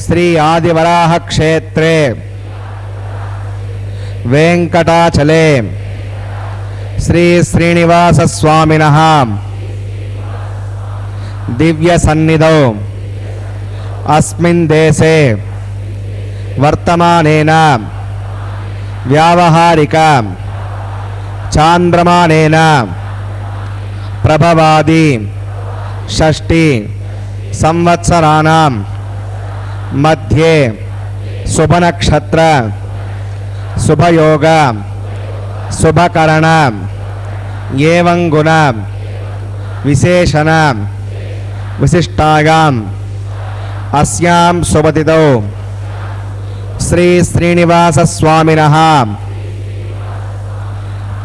श्री आदिवराह क्षेत्रे वेंकटाचले श्री श्रीनिवास स्वामिनः दिव्य सन्निधौ अस्मिन् देशे वर्तमानेन व्यावहारिक चांद्रमानेन प्रभवादि षष्टि संवत्सराणां मध्ये शुभनक्षत्र शुभयोग शुभकरण ఏవం గుణ విశేషణ విశిష్టాయాం అస్యాం శుభతిథౌ శ్రీ శ్రీనివాస స్వామినః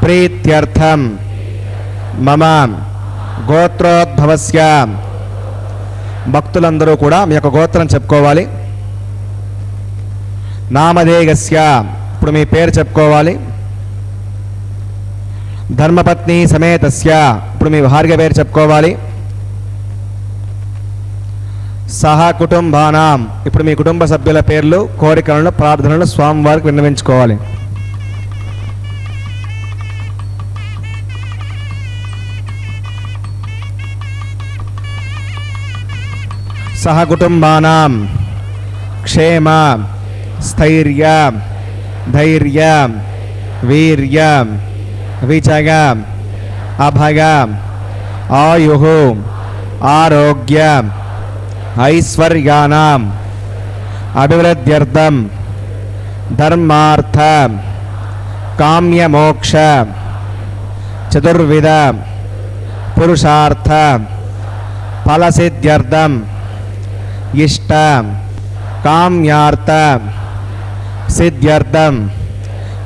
ప్రీత్యర్థం మమ గోత్రోద్భవస్య. భక్తులందరూ కూడా మీ యొక్క గోత్రం చెప్పుకోవాలి. నామధేయస్య, ఇప్పుడు మీ పేరు చెప్పుకోవాలి. ధర్మపత్ని సమేతస్య, ఇప్పుడు మీ భార్య పేరు చెప్పుకోవాలి. సహ కుటుంబానాం, ఇప్పుడు మీ కుటుంబ సభ్యుల పేర్లు, కోరికలను, ప్రార్థనలు స్వామివారికి విన్నవించుకోవాలి. సహ కుటుంబానాం క్షేమ స్థైర్య ధైర్య వీర్య విజయ అభయ ఆయుః ఆరోగ్య ఐశ్వర్యానాం అభివృద్ధ్యర్థం ధర్మార్థ కామ్యమోక్ష చతుర్విధ పురుషార్థ ఫలసిద్ధ్యర్థం ఇష్ట కామ్యార్థ సిద్ధ్యర్థం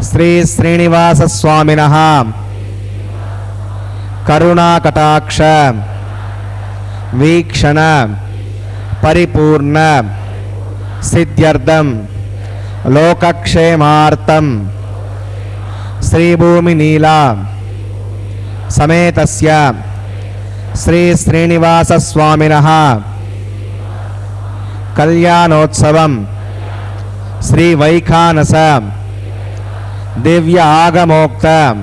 శ్రీ శ్రీనివాస స్వామినః కరుణాకటాక్ష వీక్షణ పరిపూర్ణ సిద్ధ్యర్థం లోకక్షేమార్థం శ్రీభూమినీలా సమేతస్య శ్రీ శ్రీనివాస స్వామినః కళ్యాణోత్సవం శ్రీ వైఖానస దివ్య ఆగమోక్త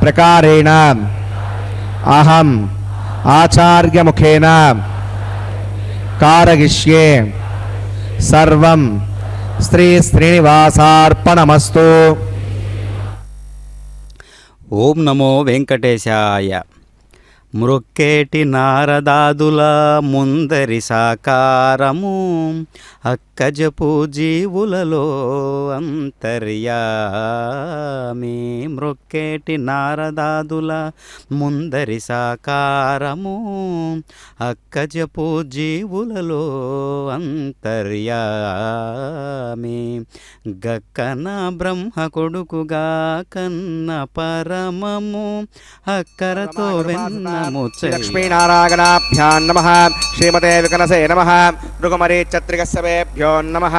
ప్రకారేణ అహం ఆచార్యముఖేన కారయిష్యే. సర్వం శ్రీ శ్రీనివాసార్పణమస్తు. ఓం నమో వెంకటేశాయ. మృక్కేటి నారదాదుల ముందరి సాకారము అక్కజపు జీవులలో అంతర్యామి. మృక్కేటి నారదాదుల ముందరి సాకారము అక్కజపు జీవులలో అంతర్యామి. గక్కన బ్రహ్మ కొడుకుగా కన్న పరమము అక్కరతో వెన్న లక్ష్మీనారాయణాభ్యాం నమః. శ్రీమతే వికనసే నమః. భృగుమరీచత్రికస్సవేభ్యో నమః.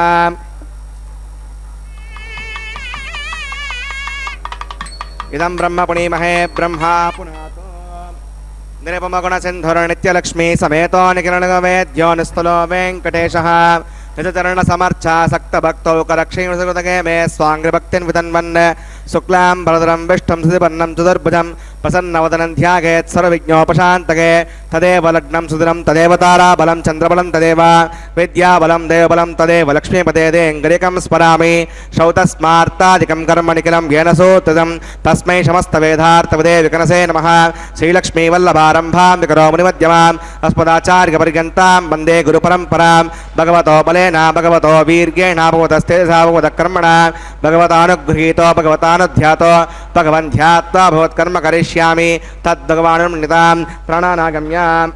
ఇదం బ్రహ్మ పుణీమహే బ్రహ్మా పునాతో నిరుపమగుణ సింధుర నిత్యలక్ష్మీ సమేతో నికిరణగవేద్యో నిస్థులో వెంకటేశః. నిజచరణ సమర్చా సక్త భక్తౌ కరక్షీణుసృతగే మే స్వాంగ్రిభక్తిన్ వితన్వన్ శుక్లాం భరధరం విష్ణుం సుధిపర్ణం చతుర్భుజం ప్రసన్నవదనం ధ్యాయేత్ సర్వవిఘ్నోపశాంతకే. తదేవ లగ్నం సుదినం తదేవ తారాబలం చంద్రబలం తదేవ విద్యాబలం దేవబలం తదేవ లక్ష్మీపదేదేంగరికం స్మరామి. శ్రౌతస్మార్తాదికం కర్మ నిఖిలం येन सूत्रितं तस्मै समस्तवेदार्थवदे विकनसे नमः. श्रीलक्ष्मीवल्लभारम्भां विकरो मुनिमध्यमाम् अस्मदाचार्यपर्यन्तां वन्दे गुरुपरम्परां. भगवतो बलेन भगवतो वीर्येण भगवतस्तेजसा भगवतकर्मणा भगवतानुगृहीतो भगवतानुध्यातो भगवन्ध्यात्वा भगवत्कर्म करिष्यामि. तद्भगवानुन्नितां प्राणानागम्याम्.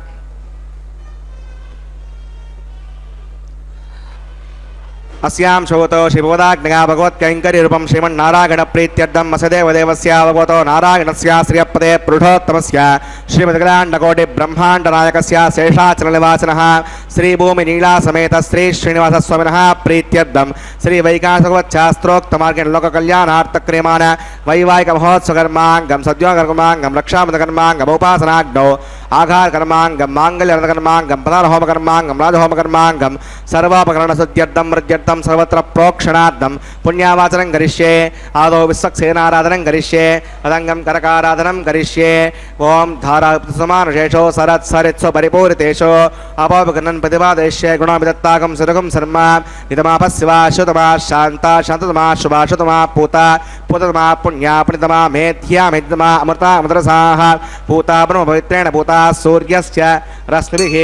अस्यां शोतो शिवोदाग्नया भगवत्कैङ्कर्यरूपं श्रीमन्नारायणप्रीत्यर्थं वसुदेवदेवस्य भगवतो नारायणस्य श्रियपदे पुरुषोत्तमस्य श्रीमद्गलाण्डकोटिब्रह्माण्डनायकस्य शेषाचलनिवासिनः श्रीभूमिनीलासमेत श्री श्रीनिवासस्वामिनः प्रीत्यर्थं श्रीवैकासभगवच्छास्त्रोक्तमार्गेण लोककल्याणार्थक्रियमाण वैवाहिकमहोत्सवकर्माङ्गं सद्योकर्माङ्गं रक्षाबन्धकर्माङ्गमुपासनाग्नौ आघारकर्माङ्गं माङ्गल्यर्धकर्माङ्गं प्रधानहोमकर्माङ्गं राजहोमकर्माङ्गं सर्वापकरणशुद्ध्यर्थं मृद्यर्थं सर्वत्र प्रोक्षणार्थं पुण्यावाचनं करिष्ये. आदौ विश्वक्सेनाराधनं करिष्ये. तदङ्गं करकाराधनं करिष्ये. ओं धारासमानुशेषो सरत्सरित्सु परिपूरितेषु अपविघ्नं प्रतिपादयिष्ये. गुणविदत्ताकं सुरगं शर्म इदमापस्शिवा शुतमा शान्ता शान्ततमा शुभा शुतमा पूता पूततमा पुण्या पुण्यतमा मेध्या मेध्यमा अमृता अमृतरसाः पूता ब्रह्मपवित्रेण पूता सूर्यस्य रश्मिभिः.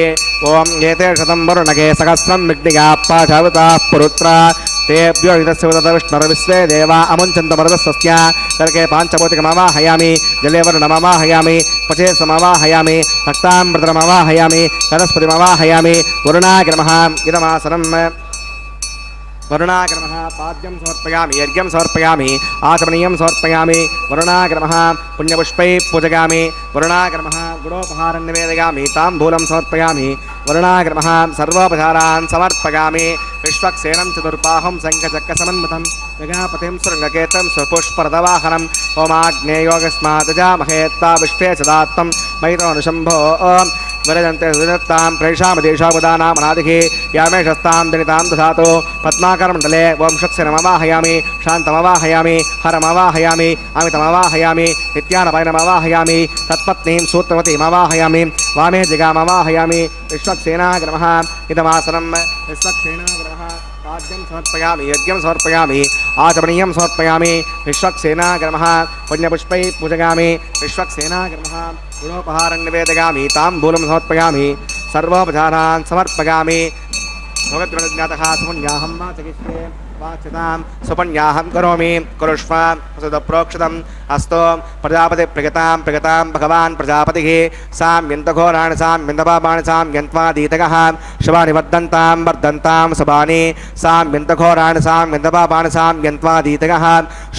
ओं एते शतं वरुणके सहस्रं विघ्निका पाठवताः पुरुत्रा तेभ्यो इदस्य विष्णुर्विश्वे देवा अमुञ्चन्तमरुतस्वस्य तर्के पाञ्चभौतिकमवाहयामि जले वरुणमवाहयामि पचे समवाहयामि रक्तामृतमवाहयामि सरस्वतीमवाहयामि वरुणाग्रमः इदमासनम् वरुणाग्रमः पाद्यं समर्पयामि यज्ञं समर्पयामि आचमनीयं समर्पयामि वरुणाग्रमः पुण्यपुष्पैः पूजयामि वरुणाग्रमः गुडोपहारं निवेदयामि ताम्बूलं समर्पयामि वरुणाग्रमः सर्वोपचारान् समर्पयामि विश्वक्सेनं चतुर्बाहुं शङ्खचक्रसमन्वितं प्रजापतिं शृङ्गकेतं स्वपुष्परदवाहनम् ओमाग्नेयोगस्मात् जामहेत्ता विश्वे सदात्तं मैतोनुशम्भो विरजन्ते सुदत्तां प्रेषामदेशावदानामनादिः यामेशस्तां दनितां दधातु पद्माकरमण्डले वंशक्सेनमवाहयामि शान्तमवाहयामि हरमवाहयामि अमितमवाहयामि नित्यानपायनमवाहयामि तत्पत्नीं सूत्रवतीमवाहयामि वामे जिगामवाहयामि विश्वक्सेनाग्रमः इदमासनं विश्वक्सेनाग्रमः पाद्यं समर्पयामि यज्ञं समर्पयामि आचमनीयं समर्पयामि विश्वक्सेनाग्रमः पुण्यपुष्पैः पूजयामि विश्वक्सेनाग्रमः गुणोपहारं निवेदयामि ताम्बूलं समर्पयामि सर्वोपचारान् समर्पयामि भगवद्गुणज्ञातः सुपुण्याहं मा चिकित्से वाच्यतां सुपुण्याहं करोमि कुरुष्व सुदप्रोक्षतम् अस्तु प्रजापतिप्रगतां भगवान् प्रजापतिः साम्यन्तघोराणि साम्यन्तपापाणि साम्यन्त्वादीतकः शुभानि वर्धन्तां शुभानि साम्यन्तघोराणि साम्यन्तपापाणि साम्यन्त्वादीतकः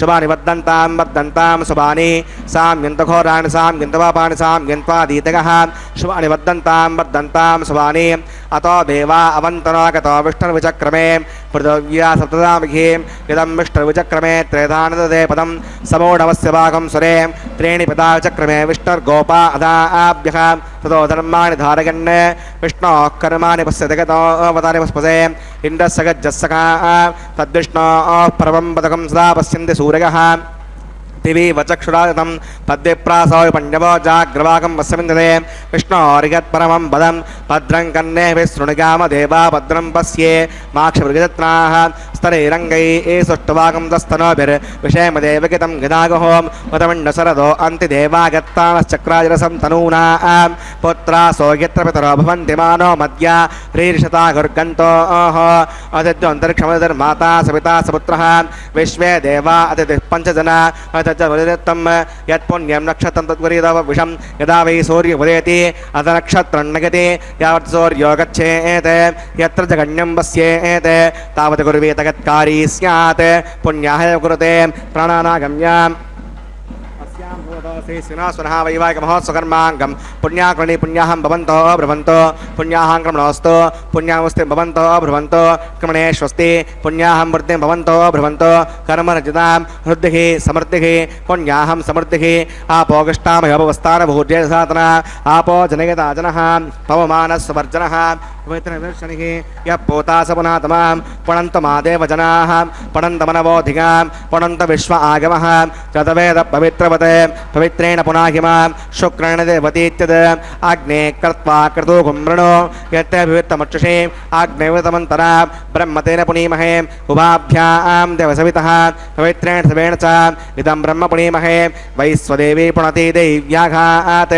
शुभानि वर्धन्तां शुभानि साम्यन्तघोराणि साम्यन्तपापाणि साम्यन्त्वादीतकः शुभानि वर्धन्तां शुभानि अतो देवा अवन्तरागतो विष्णुर्विचक्रमे पृथिव्या सप्तदामिघे इदं विष्णुर्विचक्रमे त्रेधानददे पदं समोढवस्य भागं सुरे त्रीणि पदा विचक्रमे विष्णुर्गोपा अदाभ्यः ततो धर्माणि धारयन् विष्णोः कर्माणि पश्यति गतो अवतारि पस्पसे इन्द्रस्य गज्जस्सखा तद्विष्णोः परमं पदकं सदा पश्यन्ति सूरयः दिवि वचक्षुरागतं पद्विप्रासौ पण्यवो जाग्रवाकं वस्यमिन्दते विष्णोरिगत्परमं पदं भद्रं कन्नेभिः शृणुगामदेवा भद्रं पश्ये माक्षमृगजत्राः स्तरैरङ्गैः सुष्टुवाकं तस्तनोभिर्विषयमदेवगितं गदागहो मदमण्डशरदो अन्तिदेवागत्तानश्चक्राजरसं तनूना पुत्रासो यत्र पितरो भवन्ति मानो मद्या ह्रीर्षता गुर्गन्तोः अतिथ्योऽन्तरिक्षमतिर्माता सविता सपुत्रः विश्वे देवा अतिथिः पञ्चजना तम यत्पुण्यं नक्षत्रं तद्वरीदव विषं यदा वै सूर्य उदेति अथ नक्षत्रं नगति यावत् सूर्यो गच्छेत् यत्र जगण्यं पश्येत् तावत् कुर्वीत तत्कारी स्यात् पुण्याः कुरुते प्राणानागम्याम् श्रीनासुनः वैवाहिकमहोत्सवकर्माङ्गं पुण्याकृणि पुण्याहं भवन्तो ब्रुवन्तो पुण्याहं क्रमणोऽस्तु पुण्यावस्ति भवन्तो ब्रुवन्तो क्रमणेष्वस्ति पुण्याहं वृद्धिं भवन्तो ब्रुवन्तो कर्मरजितां हृद्धिः समृद्धिः पुण्याहं समृद्धिः आपोगष्टामयोपवस्थानभूर्जे सातना आपो जनयता जनः पवमानस्वर्जनः पवित्रदर्शनिः यः पोता स पुनातमां पणन्तमादेव जनाः पणन्तमनवोधिगां पणन्त विश्व आगमः चतवेद पवित्रवते पवित्रेण पुनाहिमां शुक्रेण देवतीत्यद् अग्ने कृत्वा क्रतुघुं वृणो यत्तेऽभिवृत्तमक्षुषे अग्नेवृतमन्तरा ब्रह्मतेन पुनीमहे उभाभ्यां देवसवितः पवित्रेण सवेण च इदं ब्रह्म पुनीमहे वैश्वदेवी पुणति दैव्याघात्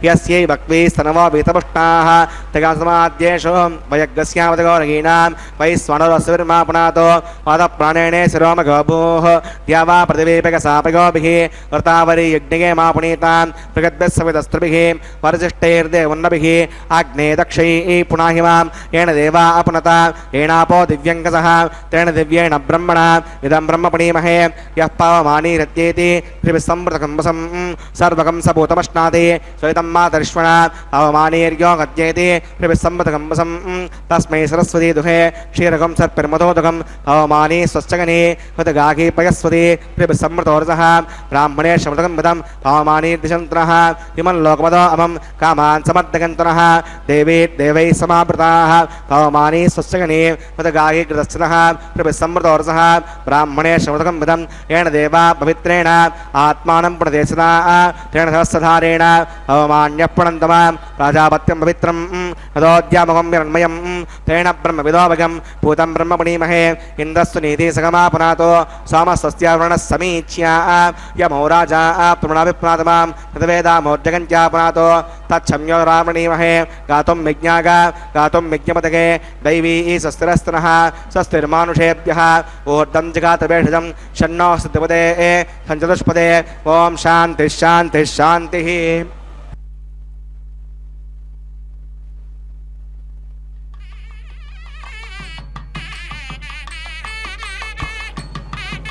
यस्यै वक्वीस्तनवो वीतपुष्टाः तगासमाद्येषु वयज्ञस्यावतगौरगीणां वैश्वानरस्विर्मा पुनातो पादप्राणेन शिरोमगभूः द्यावा पृथिवीपगसापगोभिः वृतावरी यज्ञे मा पुनीतां प्रगद्भिस्सवितस्त्रिभिः वरजिष्ठैर्देवन्नभिः आग्ने दक्षैः पुनाहिमां येन देवा अपुनता येनापो दिव्यङ्कसः तेन दिव्येण ब्रह्मणा इदं ब्रह्म पुनीमहे यः पावमानीरत्येति त्रिभिस्संवृतकम्बसं सर्वकं सभूतमश्नाति स्वैतं मातरिष्वणा अवमानीर्यो गत्येति त्रिभिस्संवृतकम्बसं तस्मै सरस्वती दुहे क्षीरकं सर्पिर्मधोदकं अवमानी स्वश्चगने हृतगाघी पयस्वती त्रिभिस्संवृतोरसः ब्राह्मणे शमृतकं विदं अवमानीर्दिशन्त्रः इमं लोकमदो अमं कामान् समर्दगन्तनः देवी देवैः समावृताः अवमानी स्वश्चगने हृतगाघी कृतश्चितः त्रिभिस्संवृतोरसः ब्राह्मणे शमृतकं विदं येन देवा पवित्रेण आत्मानं पुणदेशदा तेन सहस्रधारेण अवमान्यः पुणन्तमां राजापत्यं पवित्रं तदोद्यामकं हिरण्मयं तेन ब्रह्मविदोऽवगं भूतं ब्रह्म पुनीमहे इन्द्रस्तु नीति सगमा पुनातो सोमस्तस्य वरुणः समीच्य यमो राजा प्रमणाभिप्रातमां तद्वेदामोर्जगन्त्या पुनातो तच्छम्यो रामणीमहे गातुं गातुं यज्ञपदके दैवी स्वस्तिरस्तनः स्वस्तिर्मानुषेभ्यः ऊर्ध्वं जगातभेषजं शन्नो सत्यपदे सञ्चतुष्पदे ओम शांति शांति शांति।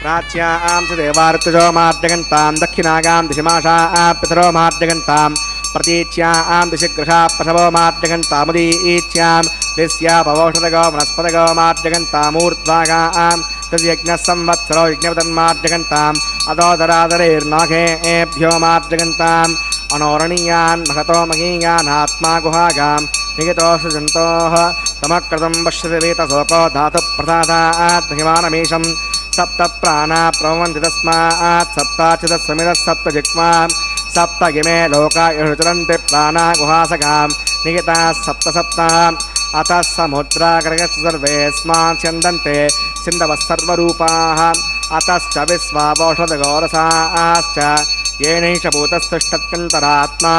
प्राच्यां च देवार्तजो मार्जगन्तां दक्षिणागां दिशिमाशाः पितरो मार्जगन्तां प्रतीच्यां दिशिग्रशा पशवो मार्जगन्तामुदीच्यां दिस्यापवौषधगो वनस्पतगो मार्जगन्तामूर्ध्वागां तद्यज्ञः संवत्सरो यज्ञपतन्मार्जगन्ताम् अदोदरादरैर्नाघेभ्यो मार्जगन्ताम् अनोरणीयान् महतो महीयान् आत्मा गुहागां निहितोऽसृजन्तोः समकृतं पश्यति वेतसोपो धातुप्रसादात् महिमानमीशं सप्त प्राणा प्रभवन्ति तस्मात् सप्ताच्युतस्वमितः सप्तजिह्वा सप्तगिमे लोका यशुचरन्ति प्राणा गुहासगां निहिताः सप्त सप्तः अतः समुद्रागर्गश्च सर्वेऽस्मान् स्यन्दन्ते सिन्धवः सर्वरूपाः अतश्च विश्वावौषधगोरसाश्च येनैष भूतस्तिष्ठत्यन्तरात्मा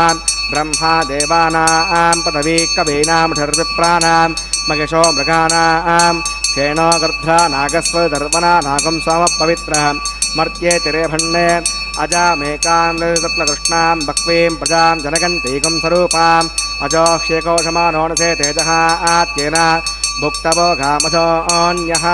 ब्रह्मा देवानां पदवी कवीनां षड्विप्राणां महिषो मृगाणां सेनो गर्ध्रा नागस्वदर्वना नागं सोमपवित्रः मर्त्ये तिरेभण्डे अजामेकां रत्नकृष्णां बह्वीं प्रजां जनगन्तीकं स्वरूपाम् अजोक्षेकोशमानोणसे तेजः आत्येन भुक्तभोगामजोऽन्यः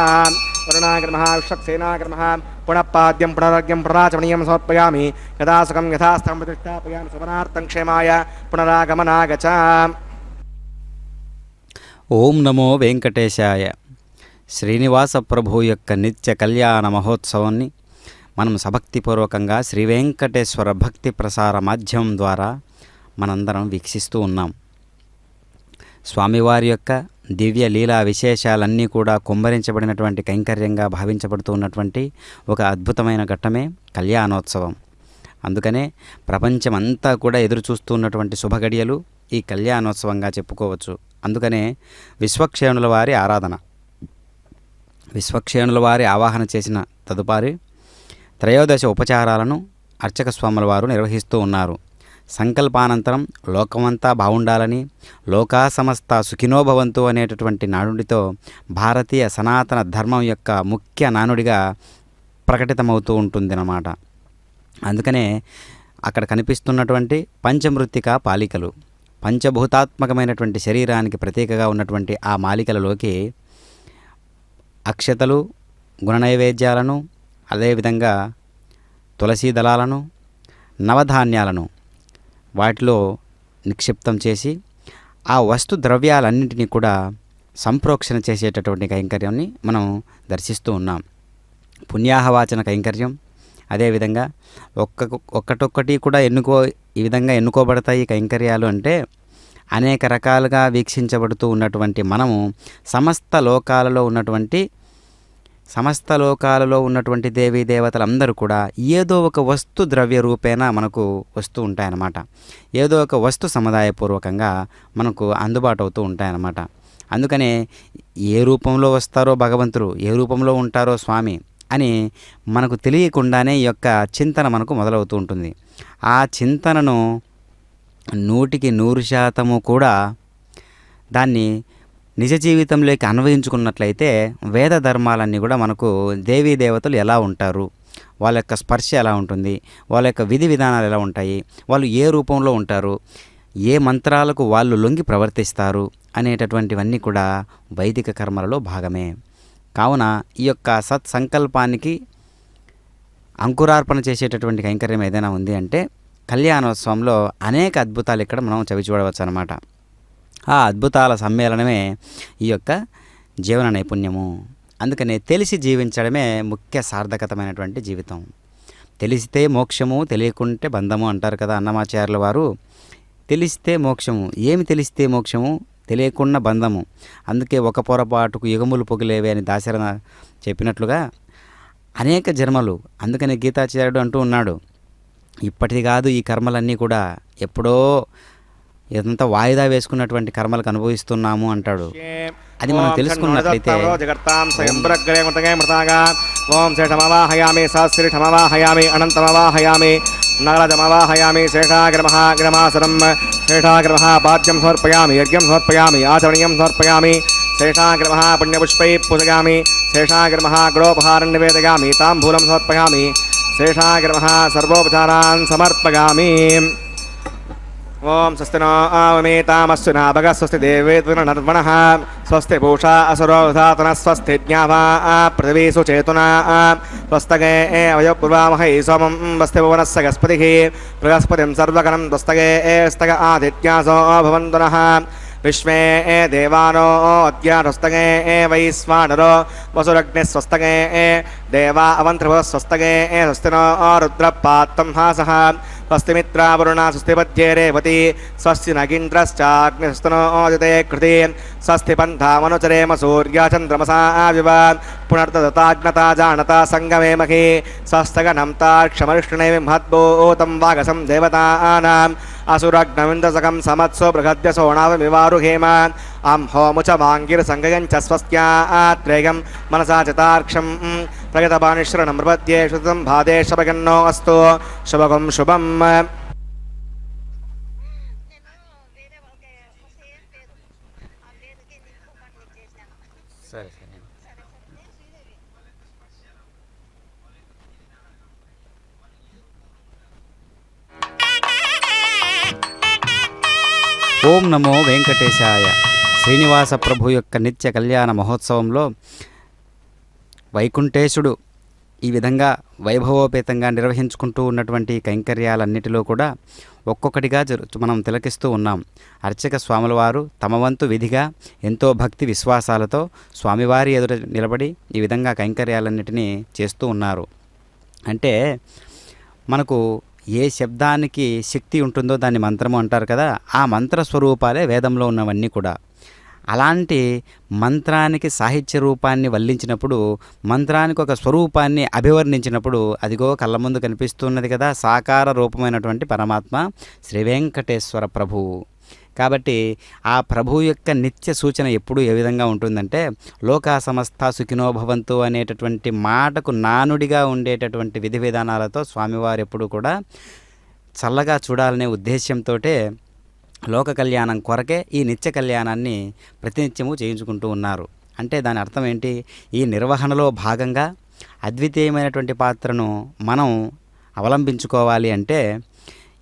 वरुणाग्रमः विश्वक्सेनाग्रमः पुनः पाद्यं पुनरर्घ्यं पुनराचमनीयं समर्पयामि यथा सुखं यथास्थं प्रतिष्ठापयामि सुवनार्थं क्षेमाय पुनरागमनागच। ఓం నమో వెంకటేశాయ. శ్రీనివాస ప్రభు యొక్క నిత్య కళ్యాణ మహోత్సవాన్ని మనం సభక్తిపూర్వకంగా శ్రీ వెంకటేశ్వర భక్తి ప్రసార మాధ్యమం ద్వారా మనందరం వీక్షిస్తూ ఉన్నాం. స్వామివారి యొక్క దివ్య లీలా విశేషాలన్నీ కూడా కుమ్మరించబడినటువంటి కైంకర్యంగా భావించబడుతూ ఉన్నటువంటి ఒక అద్భుతమైన ఘట్టమే కళ్యాణోత్సవం. అందుకనే ప్రపంచమంతా కూడా ఎదురు చూస్తున్నటువంటి శుభగడియలు ఈ కళ్యాణోత్సవంగా చెప్పుకోవచ్చు. అందుకనే విశ్వక్షేణుల వారి ఆరాధన, విశ్వక్షేణుల వారి ఆవాహన చేసిన తదుపరి త్రయోదశ ఉపచారాలను అర్చక స్వాముల వారు నిర్వహిస్తూ ఉన్నారు. సంకల్పానంతరం లోకమంతా బాగుండాలని, లోకా సమస్త సుఖినోభవంతు అనేటటువంటి నానుడితో భారతీయ సనాతన ధర్మం యొక్క ముఖ్య నానుడిగా ప్రకటితమవుతూ ఉంటుందన్నమాట. అందుకనే అక్కడ కనిపిస్తున్నటువంటి పంచమృత్తిక పాలికలు, పంచభూతాత్మకమైనటువంటి శరీరానికి ప్రతీకగా ఉన్నటువంటి ఆ మాలికలలోకి అక్షతలు, గుణనైవేద్యాలను, అదేవిధంగా తులసీ దళాలను, నవధాన్యాలను వాటిలో నిక్షిప్తం చేసి ఆ వస్తు ద్రవ్యాలన్నింటినీ కూడా సంప్రోక్షణ చేసేటటువంటి కైంకర్యాన్ని మనం దర్శిస్తూ ఉన్నాం. పుణ్యాహవాచన కైంకర్యం, అదేవిధంగా ఒక్కటొక్కటి కూడా ఈ విధంగా ఎన్నుకోబడతాయి కైంకర్యాలు. అంటే అనేక రకాలుగా వీక్షించబడుతూ ఉన్నటువంటి మనము సమస్త లోకాలలో ఉన్నటువంటి దేవీ దేవతలందరూ కూడా ఏదో ఒక వస్తు ద్రవ్య రూపేణ మనకు వస్తూ ఉంటాయన్నమాట. ఏదో ఒక వస్తు సముదాయపూర్వకంగా మనకు అందుబాటు అవుతూ ఉంటాయన్నమాట. అందుకనే ఏ రూపంలో వస్తారో భగవంతుడు, ఏ రూపంలో ఉంటారో స్వామి అని మనకు తెలియకుండానే ఈ యొక్క చింతన మనకు మొదలవుతూ ఉంటుంది. ఆ చింతనను 100% కూడా దాన్ని నిజ జీవితంలోకి అన్వయించుకున్నట్లయితే వేద ధర్మాలన్నీ కూడా మనకు దేవీ దేవతలు ఎలా ఉంటారు, వాళ్ళ యొక్క స్పర్శ ఎలా ఉంటుంది, వాళ్ళ యొక్క విధి విధానాలు ఎలా ఉంటాయి, వాళ్ళు ఏ రూపంలో ఉంటారు, ఏ మంత్రాలకు వాళ్ళు లొంగి ప్రవర్తిస్తారు అనేటటువంటివన్నీ కూడా వైదిక కర్మలలో భాగమే. కావున ఈ యొక్క సత్సంకల్పానికి అంకురార్పణ చేసేటటువంటి కైంకర్యం ఏదైనా ఉంది అంటే కళ్యాణోత్సవంలో అనేక అద్భుతాలు ఇక్కడ మనం చవి చూడవచ్చు అన్నమాట. ఆ అద్భుతాల సమ్మేళనమే ఈ యొక్క జీవన నైపుణ్యము. అందుకనే తెలిసి జీవించడమే ముఖ్య సార్థకతమైనటువంటి జీవితం. తెలిస్తే మోక్షము, తెలియకుంటే బంధము అంటారు కదా అన్నమాచార్యుల వారు. తెలిస్తే మోక్షము, ఏమి తెలిస్తే మోక్షము, తెలియకుండా బంధము. అందుకే ఒక పొరపాటుకు యుగములు పొగిలేవే అని దాశరథ చెప్పినట్లుగా అనేక జన్మలు. అందుకనే గీతాచార్యుడు అంటూ ఉన్నాడు, ఇప్పటిది కాదు ఈ కర్మలన్నీ కూడా ఎప్పుడో ఇదంతా వాయిదా వేసుకున్నటువంటి కర్మలకు అనుభవిస్తున్నాము అంటాడు. అది మనం తెలుసుకున్నట్లయితే జగత్తాం స్వయంగ్రే మృతగే మృతాగా ఓం శేషమవాహయామి సహస్రీషమవాహయామి అనంతమవాహయామి నగరజమవాహయామి శేషాగ్రమహాగ్రమాసనం శేషాగ్రమః పాద్యం సమర్పయామి యజ్ఞం సమర్పయామి ఆచరణీయం సమర్పయామి శేషాగ్రమః పుణ్యపుష్పై పూజయామి శేషాగ్రమః గృహోపహారం నివేదయామి తాంబూలం సమర్పయామి శేషాగ్రమః సర్వోపచారాన్ సమర్పయామి. ఓం స్వస్తి నో ఆవమేతామస్సు నాభగ స్వస్తి దేవేర్వణః స్వస్తి పూషా అసురో ధాతన స్వస్తి జ్ఞావా పృథివీసు చేతునా స్వస్తగే వయోపూర్వామహై సోమం వస్తి భువనస్య గస్పతిః బృహస్పతిం సర్వగణం స్వస్తగే స్తగ ఆదిత్యాసో భవంతు నః విశ్వే దేవానో అద్యాస్తగే వైశ్వానరో వసురగ్నిస్వస్తగే దేవా అవంత్రిభో స్వస్తగే స్వస్తినో రుద్రపాత్తం హాసః స్వస్తి మిత్రావరుణ స్వస్తి పద్యే రేవతి స్వస్తి నగీంద్రశ్చాగ్నిస్తనోదితే కృతి స్వస్తి పంథామనుచరేమ సూర్యచంద్రమసా వివ పునర్దతాజ్ఞతా జానతా సంగమే మహి స్వస్తగనం తాక్షమరిష్ణే మహద్భూతం వాగసం దేవతానాం అసురగ్నవిందసకం సమత్సో బృహద్యసోణావమివారుహేమ అం హోముచ వాంగిర్సంగయం చ స్వస్త్యాత్రేయం మనసా చతార్క్షం ప్రగతపానిశ్వరణం ప్రపద్యే శుతం భాదేశభగన్నో అస్తు శుభగం శుభం. సరే సరే. ఓం నమో వెంకటేశాయ. శ్రీనివాస ప్రభు యొక్క నిత్య కళ్యాణ మహోత్సవంలో వైకుంఠేశుడు ఈ విధంగా వైభవోపేతంగా నిర్వహించుకుంటూ ఉన్నటువంటి కైంకర్యాలన్నిటిలో కూడా ఒక్కొక్కటిగా మనం తిలకిస్తూ ఉన్నాం. అర్చక స్వాముల వారు తమ వంతు విధిగా ఎంతో భక్తి విశ్వాసాలతో స్వామివారి ఎదుట నిలబడి ఈ విధంగా కైంకర్యాలన్నిటినీ చేస్తూ ఉన్నారు. అంటే మనకు ఏ శబ్దానికి శక్తి ఉంటుందో దాన్ని మంత్రము అంటారు కదా, ఆ మంత్ర స్వరూపాలే వేదంలో ఉన్నవన్నీ కూడా. అలాంటి మంత్రానికి సాహిత్య రూపాన్ని వల్లించినప్పుడు, మంత్రానికి ఒక స్వరూపాన్ని అభివర్ణించినప్పుడు అదిగో కళ్ళ ముందు కనిపిస్తున్నది కదా సాకార రూపమైనటువంటి పరమాత్మ శ్రీ వెంకటేశ్వర ప్రభువు. కాబట్టి ఆ ప్రభువు యొక్క నిత్య సూచన ఎప్పుడు ఏ విధంగా ఉంటుందంటే లోకా సమస్త సుఖినో భవంతు అనేటటువంటి మాటకు నానుడిగా ఉండేటటువంటి విధి విధానాలతో స్వామివారు ఎప్పుడు కూడా చల్లగా చూడాలనే ఉద్దేశ్యంతో లోక కళ్యాణం కొరకే ఈ నిత్య కళ్యాణాన్ని ప్రతినిత్యము చేయించుకుంటూ ఉన్నారు. అంటే దాని అర్థం ఏంటి? ఈ నిర్వహణలో భాగంగా అద్వితీయమైనటువంటి పాత్రను మనం అవలంబించుకోవాలి అంటే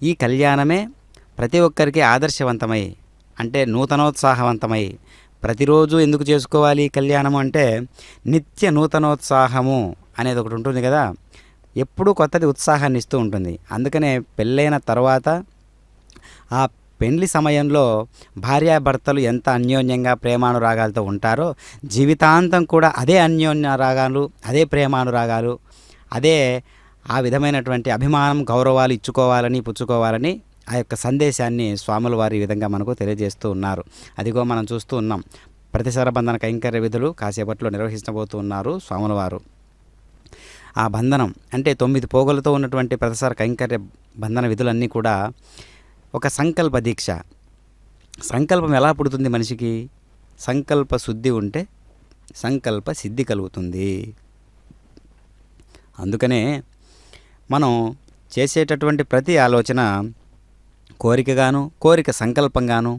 ఈ కళ్యాణమే ప్రతి ఒక్కరికి ఆదర్శవంతమై, అంటే నూతనోత్సాహవంతమై ప్రతిరోజు ఎందుకు చేసుకోవాలి ఈ కళ్యాణము అంటే నిత్య నూతనోత్సాహము అనేది ఒకటి ఉంటుంది కదా, ఎప్పుడూ కొత్తది ఉత్సాహాన్ని ఇస్తూ ఉంటుంది. అందుకనే పెళ్ళైన తర్వాత ఆ పెళ్లి సమయంలో భార్యాభర్తలు ఎంత అన్యోన్యంగా ప్రేమానురాగాలతో ఉంటారో జీవితాంతం కూడా అదే అన్యోన్యరాగాలు, అదే ప్రేమానురాగాలు, అదే ఆ విధమైనటువంటి అభిమానం గౌరవాలు ఇచ్చుకోవాలని పుచ్చుకోవాలని ఆ యొక్క సందేశాన్ని స్వాముల వారి విధంగా మనకు తెలియజేస్తూ ఉన్నారు. అదిగో మనం చూస్తూ ఉన్నాం. ప్రతిసార బంధన కైంకర్య విధులు కాసేపట్లో నిర్వహించబోతూ ఉన్నారు స్వాముల వారు. ఆ బంధనం అంటే 9 పోగులతో ఉన్నటువంటి ప్రతిసార కైంకర్య బంధన విధులన్నీ కూడా ఒక సంకల్ప దీక్ష. సంకల్పం ఎలా పుడుతుంది మనిషికి? సంకల్ప శుద్ధి ఉంటే సంకల్ప సిద్ధి కలుగుతుంది. అందుకనే మనం చేసేటటువంటి ప్రతి ఆలోచన కోరికగాను, కోరిక సంకల్పంగాను,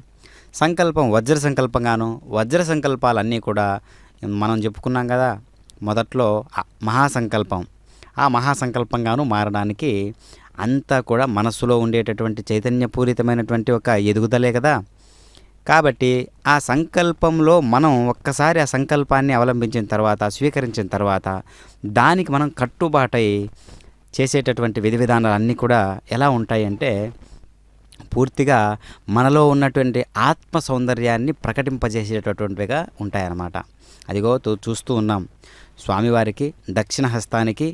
సంకల్పం వజ్ర సంకల్పంగాను, వజ్ర సంకల్పాలన్నీ కూడా మనం చెప్పుకున్నాం కదా మొదట్లో మహాసంకల్పం. ఆ మహాసంకల్పంగాను మారడానికి అంతా కూడా మనస్సులో ఉండేటటువంటి చైతన్యపూరితమైనటువంటి ఒక ఎదుగుదలే కదా. కాబట్టి ఆ సంకల్పంలో మనం ఒక్కసారి ఆ సంకల్పాన్ని అవలంబించిన తర్వాత, స్వీకరించిన తర్వాత దానికి మనం కట్టుబాటై చేసేటటువంటి విధి విధానాలు అన్నీ కూడా ఎలా ఉంటాయి అంటే పూర్తిగా మనలో ఉన్నటువంటి ఆత్మ సౌందర్యాన్ని ప్రకటింపజేసేటటువంటివిగా ఉంటాయన్నమాట. అదిగో చూస్తూ ఉన్నాం. స్వామివారికి దక్షిణ హస్తానికి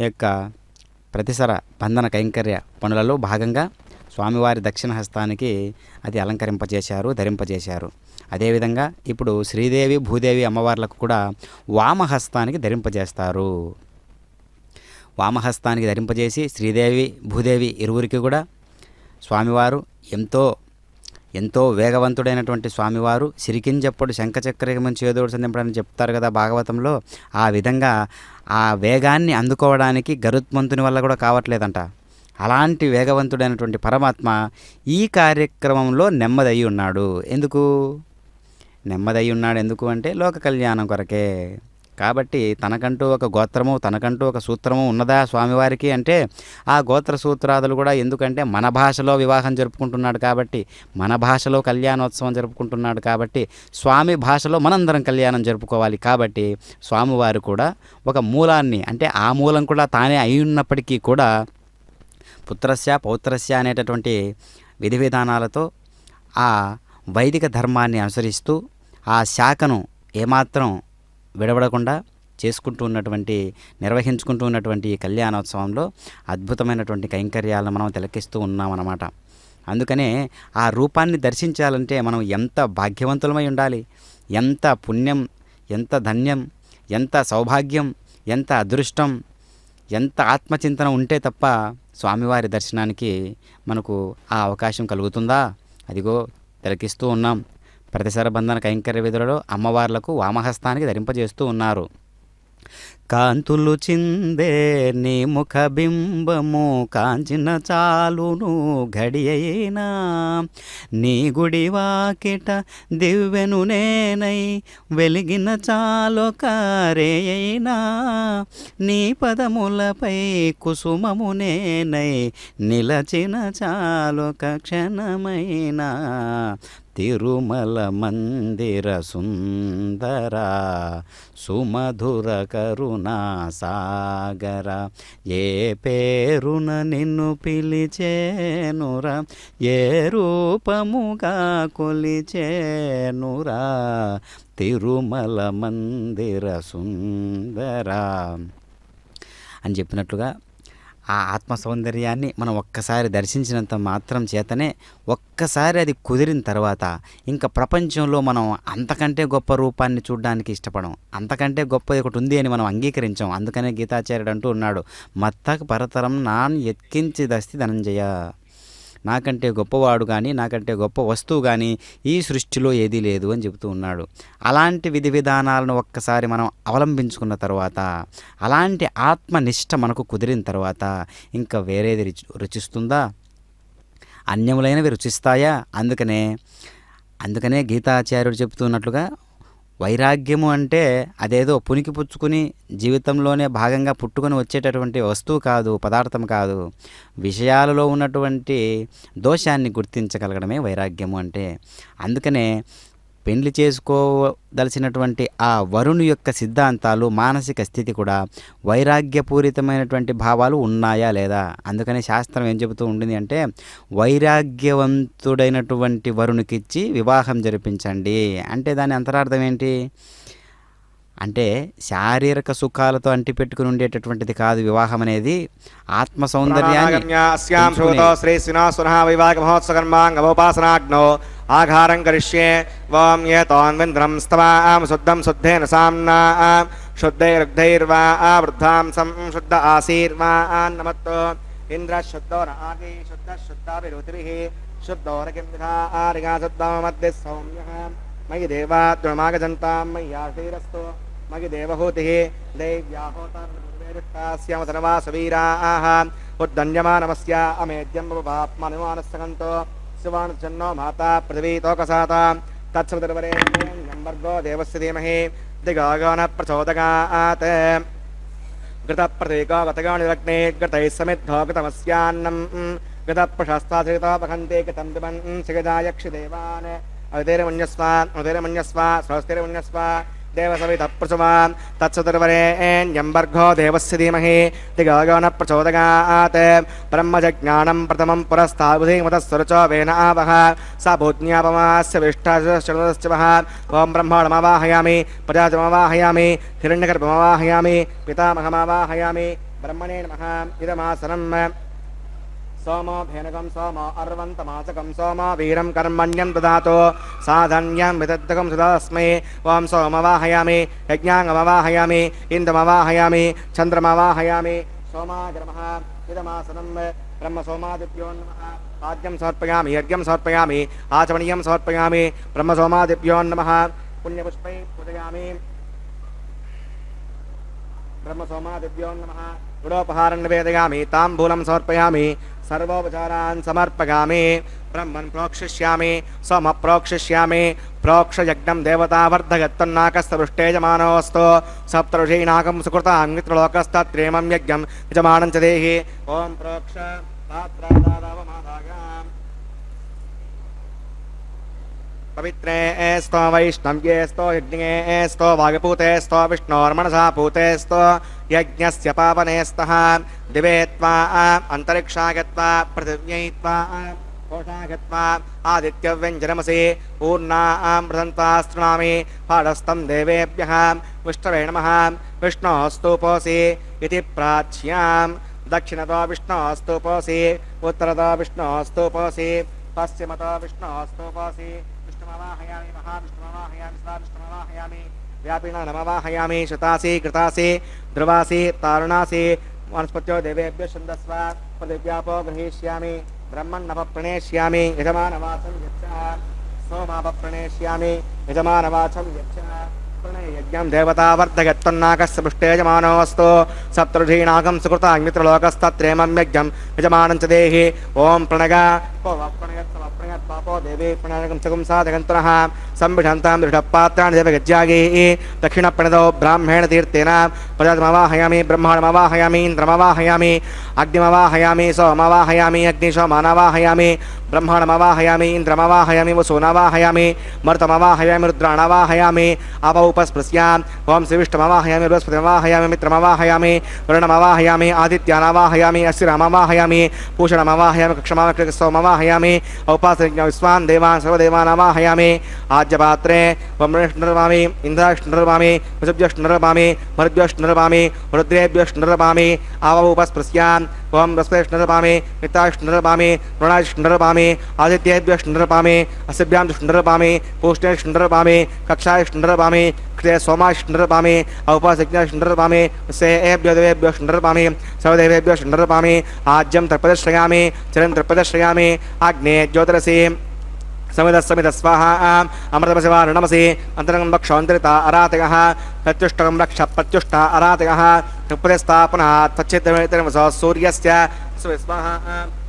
యొక్క ప్రతిసర బంధన కైంకర్య పనులలో భాగంగా స్వామివారి దక్షిణ హస్తానికి అది అలంకరింపజేశారు, ధరింపజేశారు. అదేవిధంగా ఇప్పుడు శ్రీదేవి భూదేవి అమ్మవార్లకు కూడా వామహస్తానికి ధరింపజేస్తారు. వామహస్తానికి ధరింపజేసి శ్రీదేవి భూదేవి ఇరువురికి కూడా స్వామివారు ఎంతో ఎంతో వేగవంతుడైనటువంటి స్వామివారు సిరికింజప్పుడు శంఖచక్రమని చేదోడు సంధింపడని చెప్తారు కదా భాగవతంలో. ఆ విధంగా ఆ వేగాన్ని అందుకోవడానికి గరుత్మంతుని వల్ల కూడా కావట్లేదంట. అలాంటి వేగవంతుడైనటువంటి పరమాత్మ ఈ కార్యక్రమంలో నెమ్మదయ్యి ఉన్నాడు. ఎందుకు నెమ్మదయ్యి ఉన్నాడు? ఎందుకు అంటే లోక కళ్యాణం కొరకే. కాబట్టి తనకంటూ ఒక గోత్రము, తనకంటూ ఒక సూత్రము ఉన్నదా స్వామివారికి అంటే ఆ గోత్ర సూత్రాదులు కూడా ఎందుకంటే మన భాషలో వివాహం జరుపుకుంటున్నాడు కాబట్టి, మన భాషలో కళ్యాణోత్సవం జరుపుకుంటున్నాడు కాబట్టి, స్వామి భాషలో మనందరం కళ్యాణం జరుపుకోవాలి కాబట్టి స్వామివారు కూడా ఒక మూలాన్ని అంటే ఆ మూలం కూడా తానే అయి ఉన్నప్పటికీ కూడా పుత్రస్య పౌత్రస్య అనేటటువంటి విధి విధానాలతో ఆ వైదిక ధర్మాన్ని అనుసరిస్తూ ఆ శాఖను ఏమాత్రం విడవడకుండా నిర్వహించుకుంటూ ఉన్నటువంటి ఈ కళ్యాణోత్సవంలో అద్భుతమైనటువంటి కైంకర్యాలను మనం తిలకిస్తూ ఉన్నామన్నమాట. అందుకనే ఆ రూపాన్ని దర్శించాలంటే మనం ఎంత భాగ్యవంతులమై ఉండాలి, ఎంత పుణ్యం, ఎంత ధన్యం, ఎంత సౌభాగ్యం, ఎంత అదృష్టం, ఎంత ఆత్మచింతన ఉంటే తప్ప స్వామివారి దర్శనానికి మనకు ఆ అవకాశం కలుగుతుందా? అదిగో తిలకిస్తూ ఉన్నాం. ప్రతిసర బంధన కైంకర్య విధులలో అమ్మవార్లకు వామహస్తానికి ధరింపజేస్తూ ఉన్నారు. కాంతులు చిందే నీ ముఖ బింబము కాంచిన చాలును ఘడియైనా, నీ గుడి వాకిట దివ్వెను నేనై వెలిగిన చాలొక రేయైనా, నీ పదములపై కుసుమము నేనై నిలచిన చాలొక క్షణమైనా, తిరుమల మందిర సుందర సుమధుర కరుణా సాగర, ఏ పేరున నిన్ను పిలిచేనురా, ఏ రూపముగా కొలిచేనురా, తిరుమల మందిర సుందర అని చెప్పినట్లుగా ఆ ఆత్మ సౌందర్యాన్ని మనం ఒక్కసారి దర్శించినంత మాత్రం చేతనే ఒక్కసారి అది కుదిరిన తర్వాత ఇంకా ప్రపంచంలో మనం అంతకంటే గొప్ప రూపాన్ని చూడడానికి ఇష్టపడం, అంతకంటే గొప్పది ఒకటి ఉంది అని మనం అంగీకరించాం. అందుకనే గీతాచార్యుడు అంటూ ఉన్నాడు, మత్తకు పరతరం నాన్ ఎత్కించిదస్తి ధనంజయ, నాకంటే గొప్పవాడు కానీ నాకంటే గొప్ప వస్తువు కానీ ఈ సృష్టిలో ఏదీ లేదు అని చెబుతూ ఉన్నాడు. అలాంటి విధి విధానాలను ఒక్కసారి మనం అవలంబించుకున్న తర్వాత, అలాంటి ఆత్మనిష్ట మనకు కుదిరిన తర్వాత ఇంకా వేరేది రుచిస్తుందా? అన్యములైనవి రుచిస్తాయా? అందుకనే గీతాచార్యుడు చెబుతున్నట్లుగా వైరాగ్యము అంటే అదేదో పునికి పుచ్చుకుని జీవితంలోనే భాగంగా పుట్టుకొని వచ్చేటటువంటి వస్తువు కాదు, పదార్థం కాదు. విషయాలలో ఉన్నటువంటి దోషాన్ని గుర్తించగలగడమే వైరాగ్యము అంటే. అందుకనే పెండ్లి చేసుకోదలసినటువంటి ఆ వరుణు యొక్క సిద్ధాంతాలు, మానసిక స్థితి కూడా వైరాగ్యపూరితమైనటువంటి భావాలు ఉన్నాయా లేదా? అందుకని శాస్త్రం ఏం చెబుతూ ఉంటుంది అంటే వైరాగ్యవంతుడైనటువంటి వరుణుకిచ్చి వివాహం జరిపించండి అంటే దాని అంతరార్థం ఏంటి అంటే శారీరక సుఖాలతో అంటిపెట్టుకుని ఉండేటటువంటిది కాదు వివాహం అనేది. ఆత్మ సౌందర్యాన్ని ఆఘారం కరిష్యే వాం ఏతాన్వింద్రం స్తవాం శుద్ధం శుద్ధేన సామ్నా శుద్ధైర్వృద్ధైర్వా వృద్ధాంసం శుద్ధ ఆశీర్వాన్నమత్తో ఇంద్ర శుద్ధో నాగీ శుద్ధ శుద్ధాభిరుతిభిః శుద్ధోరకిం విధారిగా శుద్ధో మధ్య సౌమ్యః మయి దేవాద్రుమాగజంతాం మయ్యాశీరస్తు మయి దేవహూతిః దైవ్యాహోతాస్యామధనవాసవీరాః ఉద్దన్యమానమస్య అమేద్యం పాప్మనుమానస్సకంతో శివానుజన్నో మాతా పృథివీతోకసాతా తత్సవితుర్వరేణ్యం దేవస్య ధీమహి దిగాగన ప్రచోదగాత్ ఘృతప్రతీకో గతగానిరగ్నే ఘృతైः సమిద్ధో ఘృతమస్యాన్నం ఘృతప్రశస్తాశ్రితోపహంతే ఘృతం పిబన్ సిగదాయక్షిదేవాన్ ఉదైరమన్యస్వ స్వస్తిరమన్యస్వ దేవసవిత ప్రసువా తత్సతుర్వరేణ్యం భర్గో దేవస్య ధీమహి దిగాగన ప్రచోదగాత్ బ్రహ్మజ్ఞానం ప్రథమం పురస్తాబుధిమతస్సురచో వేన ఆవహ స భూజ్ఞాపమాస్య విష్టాశ్చ ఓం బ్రహ్మాణమవాహయామి ప్రజాతమవాహయామి హిరణ్యగర్భమవాహయామి పితామహమవాహయామి బ్రహ్మణే నమః ఇదమాసనం सोमो भेनकं सोमो अर्वन्तमाचकं सोमो वीरं कर्मण्यं ददातो साधन्यं विदद्धकं सुदास्मै ओं सोमवाहयामि यज्ञाङ्गमवाहयामि इन्दमवाहयामि चन्द्रमवाहयामि सोमाग्रमः इदमासनं ब्रह्मसोमादिभ्यो नमः आद्यं समर्पयामि यज्ञं समर्पयामि आचमनीयं समर्पयामि ब्रह्मसोमादिभ्यो नमः पुण्यपुष्पै पूजयामि ब्रह्मसोमादिभ्यो नमः गुडोपहारं निवेदयामि ताम्बूलं समर्पयामि सर्वोपचारान् समर्पयामि ब्रह्मन् प्रोक्षिष्यामि सोम प्रोक्षिष्यामि प्रोक्षयज्ञं देवतावर्धगत्तन्नाकस्तवृष्टे यजमानोऽस्तु सप्तऋषीणाकं सुकृतां मित्रलोकस्तत्रेमं यज्ञं यजमानं च देहि ॐ प्रोक्ष पात्रादावमादायाम् पवित्रे स्तो वैष्णव्ये स्तो यज्ञे स्तो वायुपूते स्तो विष्णोर्मनसा पूते स्तो यज्ञस्य पावने स्तः दिवे त्वा अन्तरिक्षा गत्वा पृथिव्यै त्वा कोशा गत्वा आदित्यव्यञ्जनमसि पूर्णामृतन्त्वा स्तृणामि पाडस्तं देवेभ्यः विष्णवे नमः विष्णोस्तुपोऽसि इति प्राच्यां दक्षिणतो विष्णोस्तुपोऽसि उत्तरतो विष्णोस्तुपोऽसि पश्चिमतो विष्णोस्तुपोऽसि विष्णुमवाहयामि महाविष्णुमवाहयामि सदा विष्णुमवाहयामि व्यापिनमवाहयामि शतासि कृतासि ध्रुवासि तारुणासि वनस्पत्यो देवेभ्यो छन्दस्व पृथिव्यापो गृहीष्यामि ब्रह्मण्णपप्रणेष्यामि यजमानवाचं यच्च सोमापप्रणेष्यामि यजमानवाचं यच्च यज्ञं देवतावर्धगत्तन्नाकस्य पृष्ठे यजमानोऽस्तु सप्तऋषीणाकं सुकृताग्नित्रलोकस्तत्रेमं यज्ञं यजमानं च देहि ॐ प्रणग पापो देवी प्रणयकं सकुं साधकन्तनः संविषन्तां दृढपात्राणि देवगज्जागी दक्षिणप्रणदो ब्राह्मणेण तीर्थेन प्रजातमवाहयामि ब्रह्माणमवाहयामि इन्द्रमवाहयामि अग्निमवाहयामि सोमवाहयामि अग्निशोमानवाहयामि ब्रह्माणमवाहयामि इन्द्रमवाहयामि वसूनवाहयामि मर्तमवाहयामि रुद्राणवाहयामि अपौपस्पृश्याम् ॐ श्रीविष्णुमवाहयामि बृहस्पतिमवाहयामि मित्रमवाहयामि वरुणमवाहयामि आदित्यानवाहयामि अश्विनमवाहयामि पूषणमवाहयामि कक्षमावक्षि सोमवाहयामि औपासनिज्ञ विश्वान् देवान् सर्वदेवानवाहयामि आज्यपात्रे वम्रेष्णर्वामि इन्द्राष्णर्वामि वसुभ्यष्णर्वामि मरुद्भ्यष्णर्वामि रुद्रेभ्यष्णर्वामि आवौपस्पृश्याम् ॐ बृहस्पतिष्णर्वामि मित्राष्णर्वामि वरुणाष्णर्वामि आदित्येभ्यष्णर्वामि अस्यभ्यांष्णर्वामि पूष्णेष्णर्वामि कक्षाष्णर्वामि कृते सोमाष्णर्वामि औपासज्ञाष्णर्वामि सेभ्यो देवेभ्यो ष्णर्वामि सर्वदेवेभ्यो ष्णर्वामि आज्यं तर्पदश्रयामि चरं तर्पदश्रयामि आग्ने ज्योतिरसि समिदः स्वाहा अमृतमसिवारणमसि अन्तरं रक्षान्तरिता अरातयः प्रत्युष्टकं रक्ष प्रत्युष्टा अरातयः तृप्पदस्थापना त्वच्चित्तमेतरमसः सूर्यस्य स्वाहा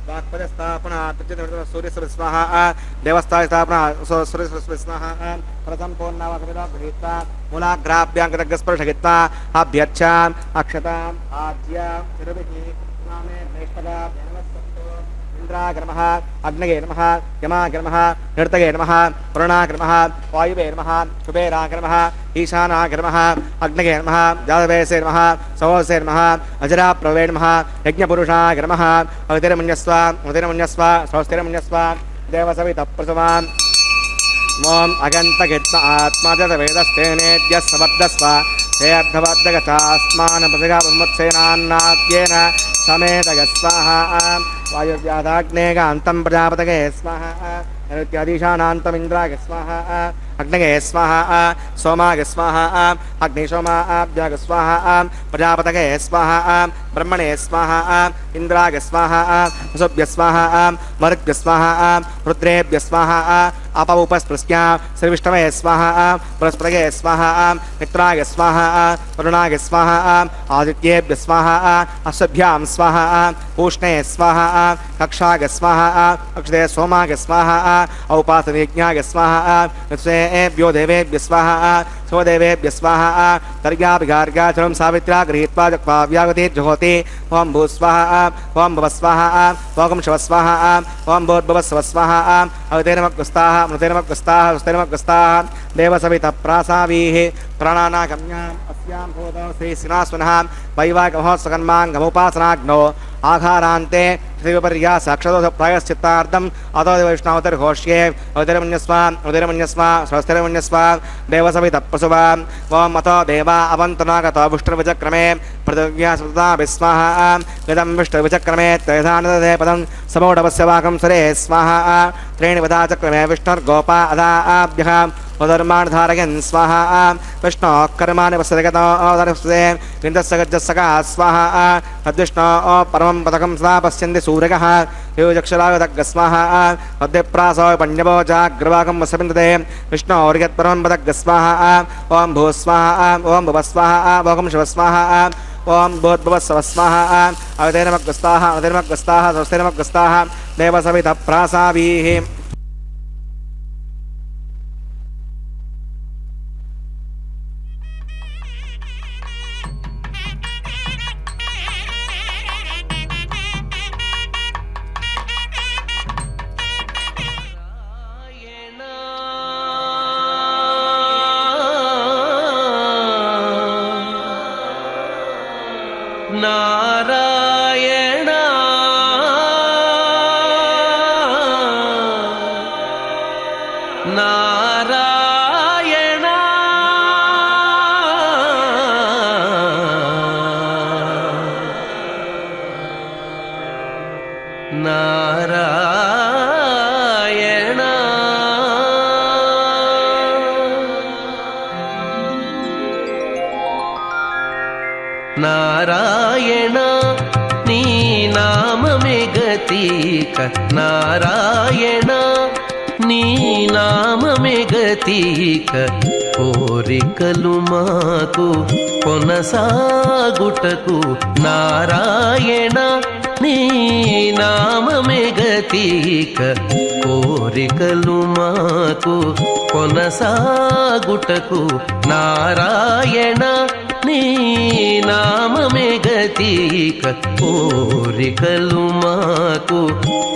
वाक्पदस्थापना त्वच्चित्तमेतरमसः सूर्यस्य स्वाहा देवस्थापना सूर्यस्य स्वाहा प्रसम्पूर्णवकमिदगृहीत्वा मूलाग्राभ्याङ्कतग्स्पर्शयित्वा अभ्यर्चाम् अक्षताम् आज्यां चिरभिः नामे वैष्णवा इंद्राय नमः अग्नये नमः यमाय नमः नृतये नमः वरुणाय नमः वायुवे नमः कुबेराय नमः ईशानाय नमः अग्नये नमः जातवेसे नमः सवसे नमः अजराप्रवे नमः यज्ञपुरुषाय नमः अवतिरमुञ्जस्व उदिरमुञ्जस्व स्वस्तिरमुञ्जस्व देवसवितप्रसवान् मोम अगन्तगित्म आत्मा जतवेदस्तेनेद्यः समर्दस्व हे अर्धवद्दगतास्मान् प्रतिगापमुत्सेनान्नाद्येन समेतगस्वाहा वायुव्याधाग्नेगान्तं प्रजापतये स्वाहा नृत्याधीशानान्तमिन्द्राय स्वाहा अग्नये स्वाहा सोमाय स्वाहा अग्निशोमाभ्याग स्वाहा प्रजापतये स्वाहा ब्रह्मणे स्वाहा इन्द्राय स्वाहा वसुभ्य स्वाहा मरुद्भ्य स्वाहा रुद्रेभ्य स्वाहा अपौपस्पृश्या श्रीविष्णवे स्वाहा बृहस्पतये स्वाहा मित्राय स्वाहा वरुणाय स्वाहा आदित्येभ्य स्वाहा अश्वभ्यां स्वाहा पूष्णे स्वाहा कक्षाय स्वाहा अक्षते सोमाय स्वाहा औपासनिज्ञाय स्वाहा एभ्यो देवेभ्य स्वाहा स्वदेवेभ्य स्वाहा तर्ग्याभिगार्ग्याचरं सावित्र्या गृहीत्वा जक्वा व्यागतिर्जुहोति ओं भूस्वाहा ओं भवस्वाहा ओं शिवस्वाहा ओं भूर्भुवस्वस्वाहा अवतेर्मग्गस्ताः मृतेर्मग्गस्ताः स्वस्तिर्मग्गस्ताः देवसवितप्रासावीः प्राणानागम्याम् अस्यां भूतौ श्रीसिनास्वनः वैवाहिकमहोत्सकन्माङ्गमुपासनाग्नौ आघारान्ते श्रीविपर्या साक्षात् प्रायश्चित्तार्थम् अतो वैष्णवतिर्घोष्ये उदिरमन्यस्व स्वस्तिरमन्यस्व देवसवितप्रसुवा ओं अतो देवा अवन्तनागतो विष्णुर्विचक्रमे पृथिव्या सुता विस्वाहा इदं विष्णुर्विचक्रमे त्रयधानदधे पदं समोढवस्य वाकं सुरे स्वाहा त्रीणि वदा चक्रमे विष्णुर्गोपा अदाभ्यः उदर्मान् धारयन् स्वाहा विष्णो कर्माणि पश्यते विन्दस्य गजस्सका स्वाहा तद्विष्णो परमं पदकं सदा पश्यन्ति सूर्यः योजक्षरागदग्ग स्वाहा तद्विप्रासो पण्यवो जाग्रवाकं वसविन्दते विष्णोर्यत्परमं पदग्ग स्वाहा ॐ भू स्वाहा ॐ भुव स्वाहा भोगं शिव स्वाहा ओम भूर्भुवस्सव स्वाहा अवधेनमग्रस्ताः अवधेनमग्रस्ताः स्वस्तिनमग्रस्ताः देवसविधप्रासावीः नारायण नारायण नारायण नारायण नी नाममे गतिक नारायण नी नाममे गतिक కోరికలు మాకు కొనసాగుటకు నారాయణ నీ నామమే గతిక కోరికలు మాకు కొనసాగుటకు నారాయణ నీ నామమే గతిక కోరికలు మాకు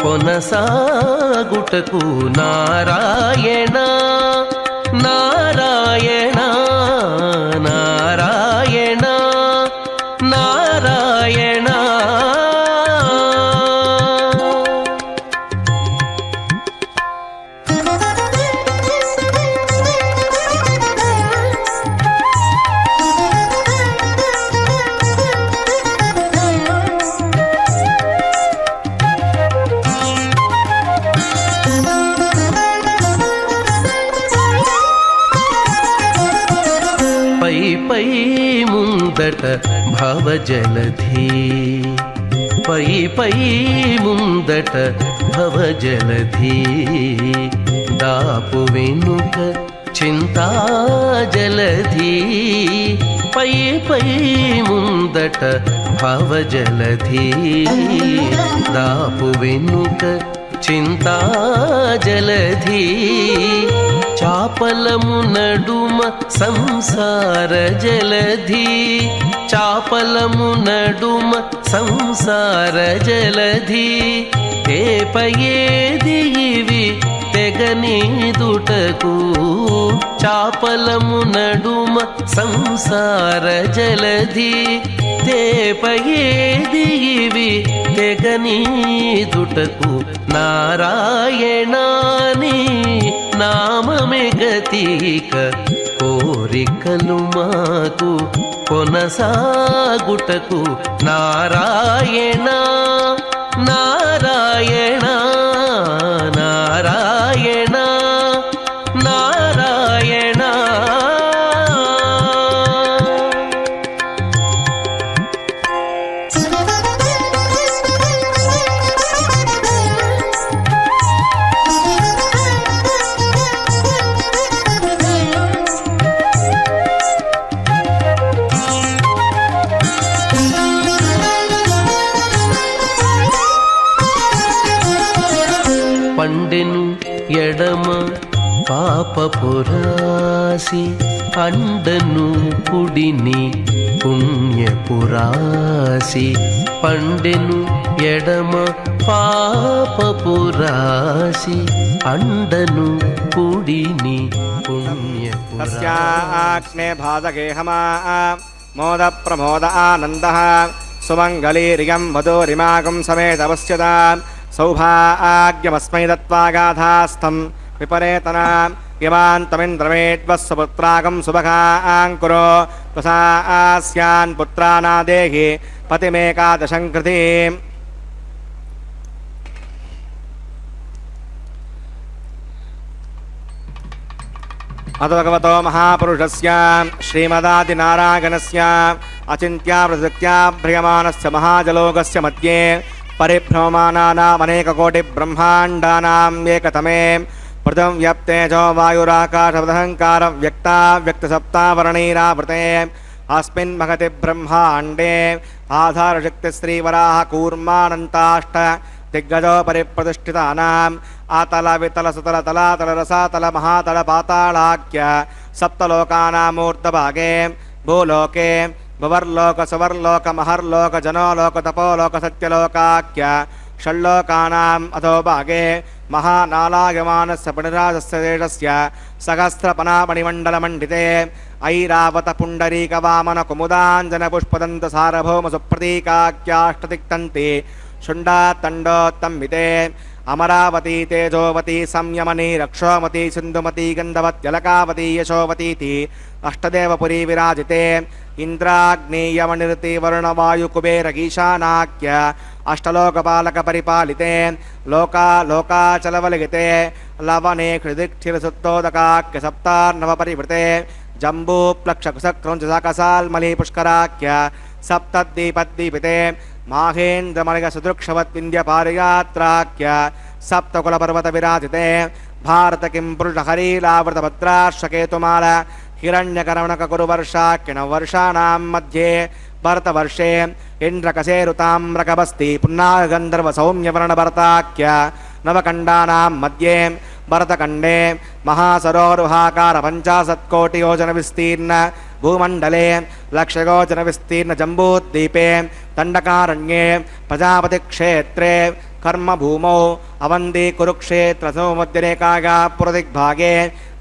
కొనసాగుటకు నారాయణ నారాయణ నారాయణ నారాయణ పై ముందట భవజలధి పై ముందట భవజలధి దాపు వెనుక చింతాజలధి పై ముందట భవజలధి దాపు వెనుక చింతాజలధి చాపలము నడుమ సంసార జలధి చాపలము నడుమ సంసార జలధి తేపయేది ఇవి తెగనీదుటకు చాపలము నడుమ సంసార జలధి తేపయేది ఇవి తెగనీదుటకు నారాయణాని నామమే గతిక కోరికలు మాకు కొనసాగుటకు నారాయణ నారాయణ నారాయణ నారాయణ పండెను ఎడమ పాపపురాసి అండను కుడిని పుణ్యపురాసి పండెను ఎడమ పాపపురాసి అండను కుడిని పుణ్యపురాసి तस्याग्ने भादगेहमा मोद प्रमोद आनन्दः सुमङ्गलीर्यं वधूरिमागं समेतवस्यता सौभाग्यमस्मै दत्त्वागाधास्थं विपरेतना यमान्तमिन्द्रमेद्वस्वपुत्रागं सुभगाङ्कुरो प्रसास्यान् पुत्रानादेहि पतिमेकादशं कृतिम् अथ भगवतो महापुरुषस्य श्रीमदादिनारायणस्य अचिन्त्या प्रसक्त्या भ्रियमाणस्य महाजलोकस्य मध्ये परिभ्रममानानामनेककोटिब्रह्माण्डानाम् एकतमे पृथं व्यप्तेजो वायुराकाशवदहङ्कारं व्यक्ता व्यक्तसप्तावरणैरावृते अस्मिन् महति ब्रह्माण्डे आधारशक्तिश्रीवराह कूर्मानन्ताष्ट दिग्गजो परिप्रतिष्ठितानाम् आतल वितल सुतल तलातल रसातल महातल पातालाख्य सप्तलोकानामूर्धभागे भूलोके भुवर्लोक सुवर्लोक महर्लोक जनोलोक तपोलोक सत्यलोकाख्य षण्लोकानाम् अधोभागे महानालायमानस्य पुण्यराजस्य देशस्य सहस्रपनामणिमण्डलमण्डिते ऐरावत पुण्डरीकवामन कुमुदाञ्जनपुष्पदन्त सार्वभौम सुप्रतीकाख्याष्टदिक्तन्ति शुण्डातण्डोत्तम्बिते अमरावती तेजोवती संयमनी रक्षोमती सिन्धुमती गन्धवत्यलकावती यशोवतीति अष्टदेवपुरी विराजिते इंद्राग्नेयमनिरति वरुणवायुकुबेरगीशानाख्य अष्टलोकपालकपरिपालिते लोका लोकाचलवलिगिते लवने क्षुदिक्षिरसुत्तोदकाख्य सप्तार्णवपरिवृते जम्बूप्लक्षकुसक्रौञ्चसाकसाल्मलीपुष्कराख्य सप्तद्वीपद्वीपिते माहेन्द्रमणिगसदृक्षवद्विन्द्यपारिगात्राख्य सप्तकुलपर्वतविराजिते भारत किं पुरुषहरीलावृतभद्राश्वकेतुमाल हिरण्यकर्णककुरुवर्षाख्यनवर्षाणां मध्ये भरतवर्षे इन्द्रकसेरुताम्रकबस्ति पुन्नागन्धर्वसौम्यवर्णभरताख्य नवकण्डानां मध्ये भरतखण्डे महासरोरुहाकार 50,000,000,000 भूमण्डले लक्षगोचरविस्तीर्ण जम्बूद्वीपे दण्डकारण्ये प्रजापतिक्षेत्रे कर्मभूमौ अवन्दी कुरुक्षेत्र सममध्यरेखाया पुरदिग्भागे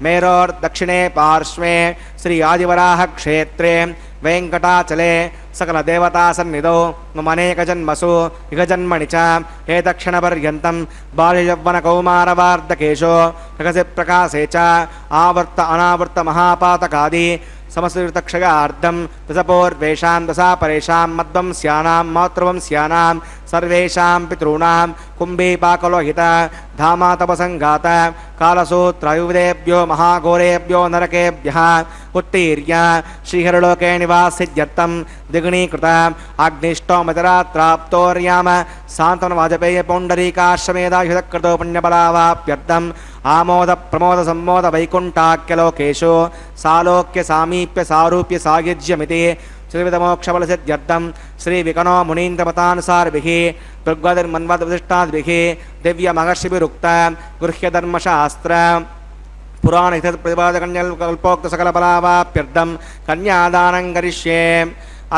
मेरोर्दक्षिणे पार्श्वे श्री आदिवराह क्षेत्रे वेङ्कटाचले सकलदेवतासन्निधौ ममनेकजन्मसु इहजन्मणि च हे दक्षिणपर्यन्तं बाल्ययौवनकौमारवार्धकेषु प्रकसि प्रकाशे च आवर्त अनावर्त महापातकादि समस्तक्षयार्धं दशपूर्वेषां दशापरेषां मध्वंस्यानां मातृवंस्यानां सर्वेषां पितॄणां कुम्भीपाकलोहित धामातपसङ्घात कालसूत्रयुधेभ्यो महाघोरेभ्यो नरकेभ्यः उत्तीर्य श्रीहरलोके निवासित्यर्थं द्विगुणीकृत अग्निष्टोमतिरात्राप्तोर्याम सान्तनवाजपेय पौण्डरीकाश्वमेधायुधकृतो पुण्यबलावाप्यर्थम् आमोद प्रमोद सम्मोद वैकुण्ठाख्यलोकेषु सालोक्य सामीप्य सारूप्य सायुज्यमिति श्रीविधमोक्षबलसिद्ध्यर्थं श्रीविकनो मुनीन्द्रमतानुसारिभिः दुर्गतिर्मन्वद्विशिष्टादिभिः दिव्यमहर्षिभिरुक्त गृह्यधर्मशास्त्र पुराणहितप्रतिपादकन्यल्पोक्तसकलफलावाप्यर्थं कन्यादानं करिष्ये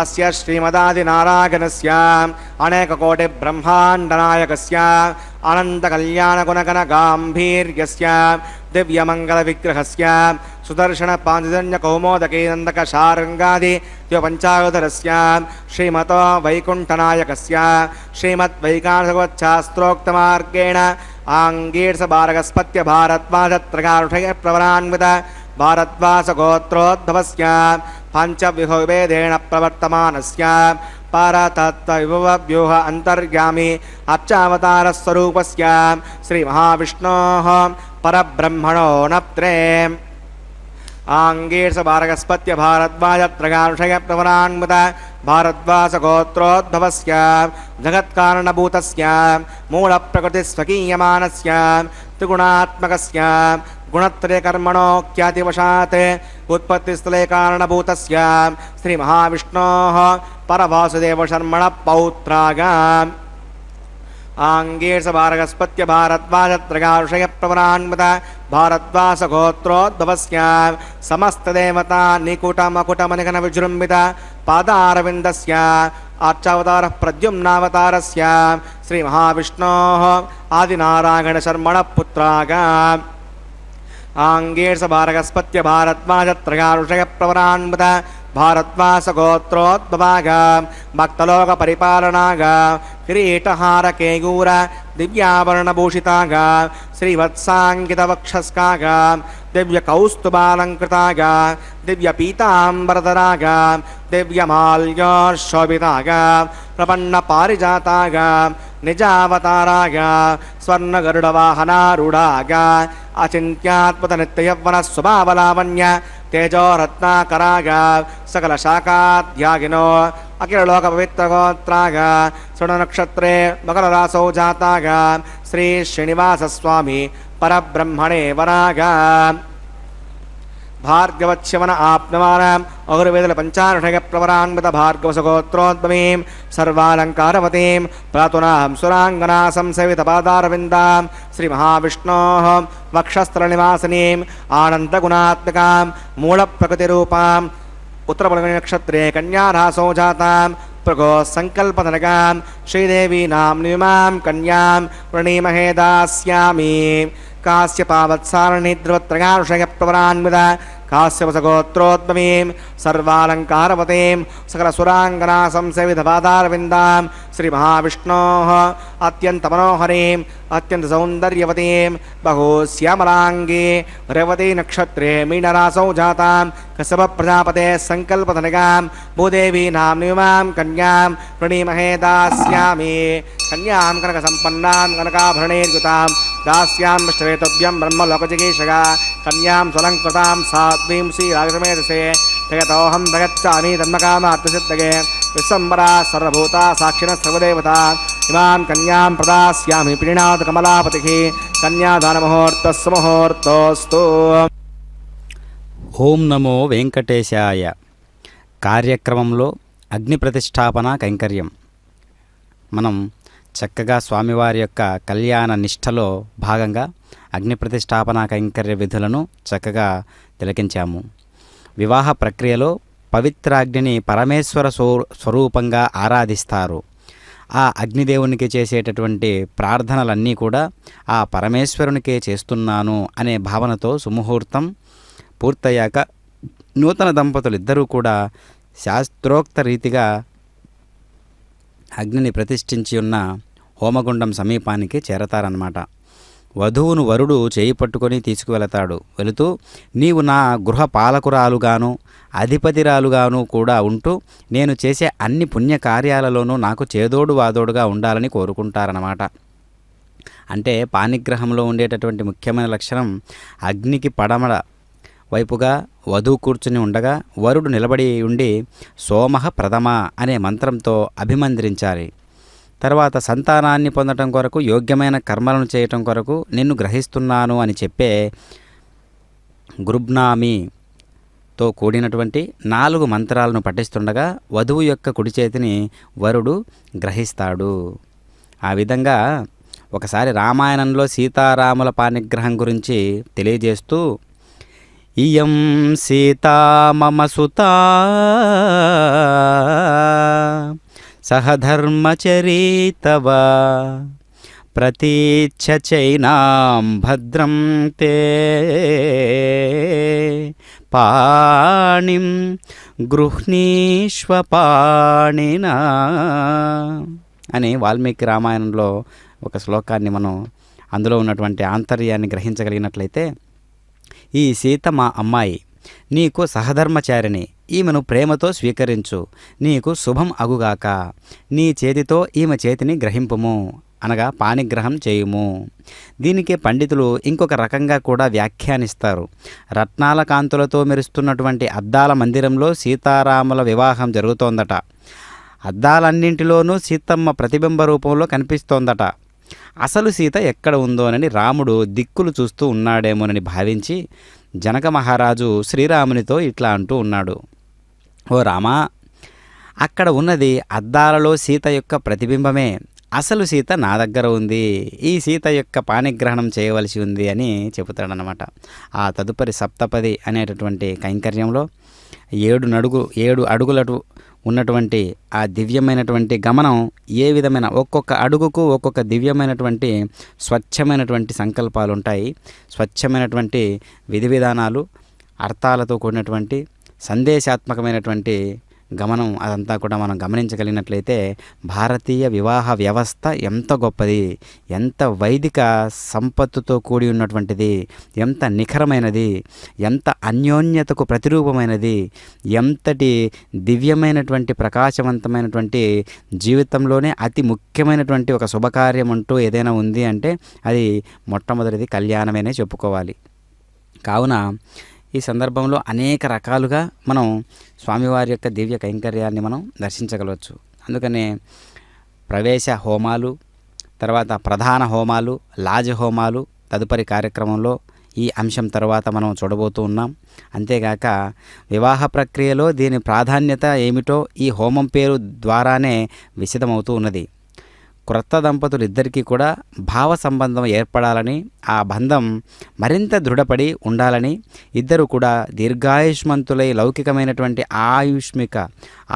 अस्य श्रीमदादिनारायणस्य अनेककोटिब्रह्माण्डनायकस्य अनन्तकल्याणगुणगणगाम्भीर्यस्य दिव्यमङ्गलविग्रहस्य सुदर्शनपाञ्चजन्यकौमोदकीनन्दकशार्ङ्गादि द्विपञ्चायुधरस्य श्रीमतो वैकुण्ठनायकस्य श्रीमद्वैकानसगोच्छास्त्रोक्तमार्गेण आङ्गीर्षभारगस्पत्य भारद्वाजत्रगारुषय प्रवरान्वित भारद्वासगोत्रोद्भवस्य पञ्चव्यूहभेदेन प्रवर्तमानस्य परतत्त्वविभवव्यूह अन्तर्यामी अर्चावतारस्वरूपस्य श्रीमहाविष्णोः परब्रह्मणो नप्त्रे आङ्गीर्षभारगस्पत्य भारद्वाजत्रगारुषय प्रवरान्वित भारद्वासगोत्रोद्भवस्य जगत्कारणभूतस्य मूलप्रकृतिस्वकीयमानस्य त्रिगुणात्मकस्य गुणत्रयकर्मणो ख्यातिवशात् उत्पत्तिस्थले कारणभूतस्य श्रीमहाविष्णोः परवासुदेवशर्मणः पौत्रागा आङ्गीर्षभारगस्पत्य भारद्वाजत्रगारुषय प्रवरान्वित भारद्वासगोत्रोद्भवस्य समस्तदेवता निकुटमकुटमनिघन विजृम्भित पादारविन्दस्य अर्चावतारः प्रद्युम्नावतारस्य श्रीमहाविष्णोः आदिनारायणशर्मणः पुत्रागा आङ्गीर्षभारगस्पत्य भारद्वाजत्रगारुषय प्रवरान्वित भारद्वासगोत्रोद्भवाग भक्तलोकपरिपालनाग किरीटहारकेयूर दिव्याभरणभूषिताग నిజావతారాయ స్వర్ణగరుడవాహనారూఢాయ అచింత్యాత్మతనిత్యయవ్వన స్వభావలావణ్య తేజోరత్నాకరాయ సకల శాఖాధ్యాగినో అఖిలలోక పవిత్రగోత్రాయ శృణనక్షత్రే మకరరాసౌ జాతాయ శ్రీ శ్రీనివాసస్వామి పరబ్రహ్మణే వరాయ భార్గవచ్యవన ఆప్నవాన అగురువేదుల పంచానుషయ ప్రవరాన్విత భార్గవసగోత్రోద్భవీం సర్వాలంకారవతీం ప్రాతునాం సురాంగనా సంసేవిత పాదారవిందాం శ్రీ మహావిష్ణోః వక్షస్థల నివాసినీం ఆనందగుణాత్మకాం మూలప్రకృతిరూపాం ఉత్తరఫల్గుణి నక్షత్రే కన్యారాసౌ జాతాం ప్రగో సంకల్పతనగాం శ్రీదేవీనాం నిమాం కన్యాం వృణీమహే దాస్యామి కాశ్యపావత్సారణి ధ్రువత్రయానుషయ ప్రవరాన్విత కాశ్యపసగోత్రోద్భవీం సర్వాలంకారవతీం సకల సురాంగనా సంసేవిత పాదారవిందాం శ్రీ మహావిష్ణోః అత్యంత మనోహరీం అత్యంత సౌందర్యవతీం బహుశ్యామలాంగీ రేవతీ నక్షత్రే మీనరాసౌ జాతాం కశ్యప ప్రజాపతే సంకల్పతనగాం భూదేవీనాం నిమాం కన్యాం వృణీమహే దాస్యామి కన్యాం కనక సంపన్నాం కనకాభరణైర్యుతాం దాస్యాం శ్రేతవ్యం బ్రహ్మలోకజిగీషగా కన్యాం స్వలంకృతాం సాత్వీం శ్రీరాగసమేధసే జగతోహం జగచ్చామి తన్మకామార్థసిద్ధగే విశ్వంబరా సర్వభూతా సాక్షిణ సర్వదేవతా ఇమాం కన్యాం ప్రదాస్యామి ప్రీణాత్ కమలాపతిః కన్యాదానముహూర్తస్సు ముహూర్తోస్తు. ఓం నమో వెంకటేశాయ. కార్యక్రమంలో అగ్ని ప్రతిష్టాపన కైంకర్యం. మనం చక్కగా స్వామివారి యొక్క కళ్యాణ నిష్టలో భాగంగా అగ్ని ప్రతిష్టాపన కైంకర్య విధులను చక్కగా తిలకించాము. వివాహ ప్రక్రియలో పవిత్రాగ్నిని పరమేశ్వర స్వరూపంగా ఆరాధిస్తారు. ఆ అగ్నిదేవునికి చేసేటటువంటి ప్రార్థనలన్నీ కూడా ఆ పరమేశ్వరునికే చేస్తున్నాను అనే భావనతో సుముహూర్తం పూర్తయ్యాక నూతన దంపతులు ఇద్దరూ కూడా శాస్త్రోక్త రీతిగా అగ్నిని ప్రతిష్ఠించి ఉన్న హోమగుండం సమీపానికి చేరతారన్నమాట. వధువును వరుడు చేయి పట్టుకొని తీసుకువెళతాడు. వెళుతూ నీవు నా గృహ పాలకురాలుగాను అధిపతిరాలుగాను కూడా ఉంటూ నేను చేసే అన్ని పుణ్యకార్యాలలోనూ నాకు చేదోడు వాదోడుగా ఉండాలని కోరుకుంటారన్నమాట. అంటే పాణిగ్రహంలో ఉండేటటువంటి ముఖ్యమైన లక్షణం అగ్నికి పడమర వైపుగా వధువు కూర్చుని ఉండగా వరుడు నిలబడి ఉండి సోమః ప్రథమ అనే మంత్రంతో అభిమంత్రించాలి. తర్వాత సంతానాన్ని పొందటం కొరకు యోగ్యమైన కర్మలను చేయటం కొరకు నిన్ను గ్రహిస్తున్నాను అని చెప్పే గృబ్నామితో కూడినటువంటి 4 మంత్రాలను పఠిస్తుండగా వధువు యొక్క కుడి చేతిని వరుడు గ్రహిస్తాడు. ఆ విధంగా ఒకసారి రామాయణంలో సీతారాముల పాణిగ్రహం గురించి తెలియజేస్తూ ఇయం సీతా మమ సుతా సహధర్మచరీతవ ప్రతీచ్ఛ చైనాం భద్రం తే పాణిం గృహ్ణీష్వ పాణినా అని వాల్మీకి రామాయణంలో ఒక శ్లోకాన్ని మనం అందులో ఉన్నటువంటి ఆంతర్యాన్ని గ్రహించగలిగినట్లయితే, ఈ సీత మా అమ్మాయి, నీకు సహధర్మచారిణి, ఈమెను ప్రేమతో స్వీకరించు, నీకు శుభం అగుగాక, నీ చేతితో ఈమె చేతిని గ్రహింపుము అనగా పాణిగ్రహం చేయుము. దీనికి పండితులు ఇంకొక రకంగా కూడా వ్యాఖ్యానిస్తారు. రత్నాల కాంతులతో మెరుస్తున్నటువంటి అద్దాల మందిరంలో సీతారాముల వివాహం జరుగుతోందట. అద్దాలన్నింటిలోనూ సీతమ్మ ప్రతిబింబ రూపంలో కనిపిస్తోందట. అసలు సీత ఎక్కడ ఉందోనని రాముడు దిక్కులు చూస్తూ ఉన్నాడేమోనని భావించి జనక మహారాజు శ్రీరామునితో ఇట్లా అంటూ ఉన్నాడు, ఓ రామా, అక్కడ ఉన్నది అద్దాలలో సీత యొక్క ప్రతిబింబమే, అసలు సీత నా దగ్గర ఉంది, ఈ సీత యొక్క పాణిగ్రహణం చేయవలసి ఉంది అని చెబుతాడనమాట. ఆ తదుపరి సప్తపది అనేటటువంటి కైంకర్యంలో 7 అడుగులటు ఉన్నటువంటి ఆ దివ్యమైనటువంటి గమనం ఏ విధమైన ఒక్కొక్క అడుగుకు ఒక్కొక్క దివ్యమైనటువంటి స్వచ్ఛమైనటువంటి సంకల్పాలు ఉంటాయి. స్వచ్ఛమైనటువంటి విధి విధానాలు, అర్థాలతో కూడినటువంటి సందేశాత్మకమైనటువంటి గమనం అదంతా కూడా మనం గమనించగలిగినట్లయితే భారతీయ వివాహ వ్యవస్థ ఎంత గొప్పది, ఎంత వైదిక సంపత్తుతో కూడి ఉన్నటువంటిది, ఎంత నిఖరమైనది, ఎంత అన్యోన్యతకు ప్రతిరూపమైనది, ఎంతటి దివ్యమైనటువంటి ప్రకాశవంతమైనటువంటి జీవితంలోనే అతి ముఖ్యమైనటువంటి ఒక శుభకార్యం అంటూ ఏదైనా ఉంది అంటే అది మొట్టమొదటిది కళ్యాణమేనే చెప్పుకోవాలి. కావున ఈ సందర్భంలో అనేక రకాలుగా మనం స్వామివారి యొక్క దివ్య కైంకర్యాన్ని మనం దర్శించగలవచ్చు. అందుకనే ప్రవేశ హోమాలు, తర్వాత ప్రధాన హోమాలు, లాజ హోమాలు తదుపరి కార్యక్రమంలో ఈ అంశం తర్వాత మనం చూడబోతూ ఉన్నాం. అంతేగాక వివాహ ప్రక్రియలో దీని ప్రాధాన్యత ఏమిటో ఈ హోమం పేరు ద్వారానే విశదమవుతూ ఉన్నది. క్రొత్త దంపతులు ఇద్దరికీ కూడా భావ సంబంధం ఏర్పడాలని, ఆ బంధం మరింత దృఢపడి ఉండాలని, ఇద్దరు కూడా దీర్ఘాయుష్మంతులై లౌకికమైనటువంటి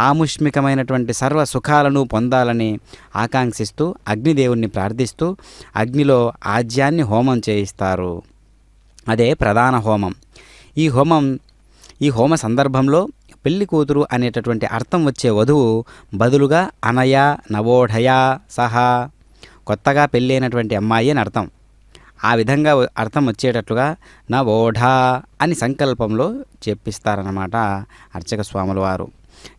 ఆముష్మికమైనటువంటి సర్వ సుఖాలను పొందాలని ఆకాంక్షిస్తూ అగ్నిదేవుణ్ణి ప్రార్థిస్తూ అగ్నిలో ఆజ్యాన్ని హోమం చేయిస్తారు. అదే ప్రధాన హోమం. ఈ హోమ సందర్భంలో పెళ్లి కూతురు అనేటటువంటి అర్థం వచ్చే వధువు బదులుగా అనయ, నవోఢయ, సహా, కొత్తగా పెళ్ళైనటువంటి అమ్మాయి అని అర్థం. ఆ విధంగా అర్థం వచ్చేటట్లుగా నవోఢా అని సంకల్పంలో చెప్పిస్తారన్నమాట అర్చక స్వాముల వారు.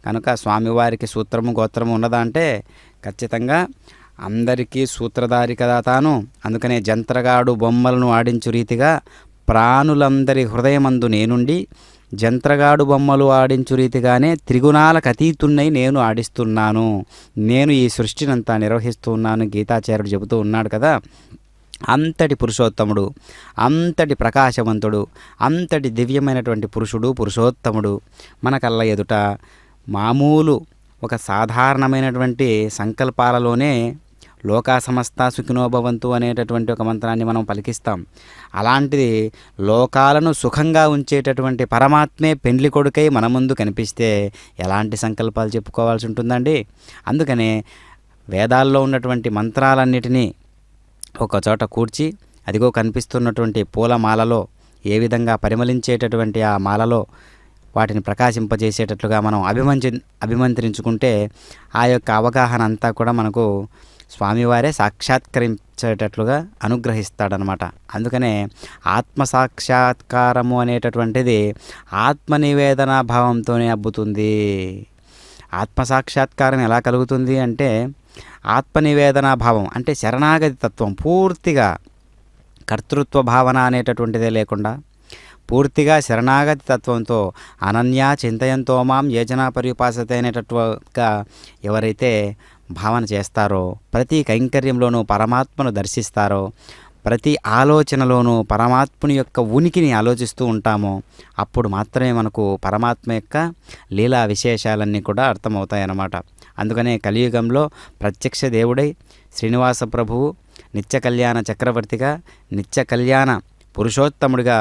కనుక స్వామివారికి సూత్రము గోత్రము ఉన్నదా అంటే ఖచ్చితంగా అందరికీ సూత్రధారి కదా తాను. అందుకనే జంత్రగాడు బొమ్మలను ఆడించు రీతిగా ప్రాణులందరి హృదయమందు నేనుండి జంత్రగాడు బొమ్మలు ఆడించు రీతిగానే త్రిగుణాలకు అతీతున్నై నేను ఆడిస్తున్నాను, నేను ఈ సృష్టినంతా నిర్వహిస్తున్నాను గీతాచార్యుడు చెబుతూ ఉన్నాడు కదా. అంతటి పురుషోత్తముడు, అంతటి ప్రకాశవంతుడు, అంతటి దివ్యమైనటువంటి పురుషోత్తముడు మన కళ్ళ ఎదుట మామూలు ఒక సాధారణమైనటువంటి సంకల్పాలలోనే లోకా సమస్త సుఖినోభవంతు అనేటటువంటి ఒక మంత్రాన్ని మనం పలికిస్తాం. అలాంటిది లోకాలను సుఖంగా ఉంచేటటువంటి పరమాత్మే పెండ్లి కొడుకై మన ముందు కనిపిస్తే ఎలాంటి సంకల్పాలు చెప్పుకోవాల్సి ఉంటుందండి. అందుకనే వేదాల్లో ఉన్నటువంటి మంత్రాలన్నిటినీ ఒక చోట కూర్చి అదిగో కనిపిస్తున్నటువంటి పూలమాలలో ఏ విధంగా పరిమళించేటటువంటి ఆ మాలలో వాటిని ప్రకాశింపజేసేటట్లుగా మనం అభిమంత్రించుకుంటే ఆ యొక్క అవగాహన అంతా కూడా మనకు స్వామివారే సాక్షాత్కరించేటట్లుగా అనుగ్రహిస్తాడనమాట. అందుకనే ఆత్మసాక్షాత్కారము అనేటటువంటిది ఆత్మనివేదన భావంతోనే అబ్బుతుంది. ఆత్మసాక్షాత్కారం ఎలా కలుగుతుంది అంటే ఆత్మనివేదనా భావం అంటే శరణాగతి తత్వం, పూర్తిగా కర్తృత్వ భావన అనేటటువంటిదే లేకుండా పూర్తిగా శరణాగతి తత్వంతో అనన్యా చింతయంతో మాం యేచనా పర్యుపాసతే అనేటట్టుగా ఎవరైతే భావన చేస్తారో, ప్రతి కైంకర్యంలోనూ పరమాత్మను దర్శిస్తారో, ప్రతి ఆలోచనలోనూ పరమాత్ముని యొక్క ఉనికిని ఆలోచిస్తూ ఉంటామో అప్పుడు మాత్రమే మనకు పరమాత్మ యొక్క లీలా విశేషాలన్నీ కూడా అర్థమవుతాయన్నమాట. అందుకనే కలియుగంలో ప్రత్యక్ష దేవుడై శ్రీనివాస ప్రభువు నిత్య కళ్యాణ చక్రవర్తిగా, నిత్య కళ్యాణ పురుషోత్తముడిగా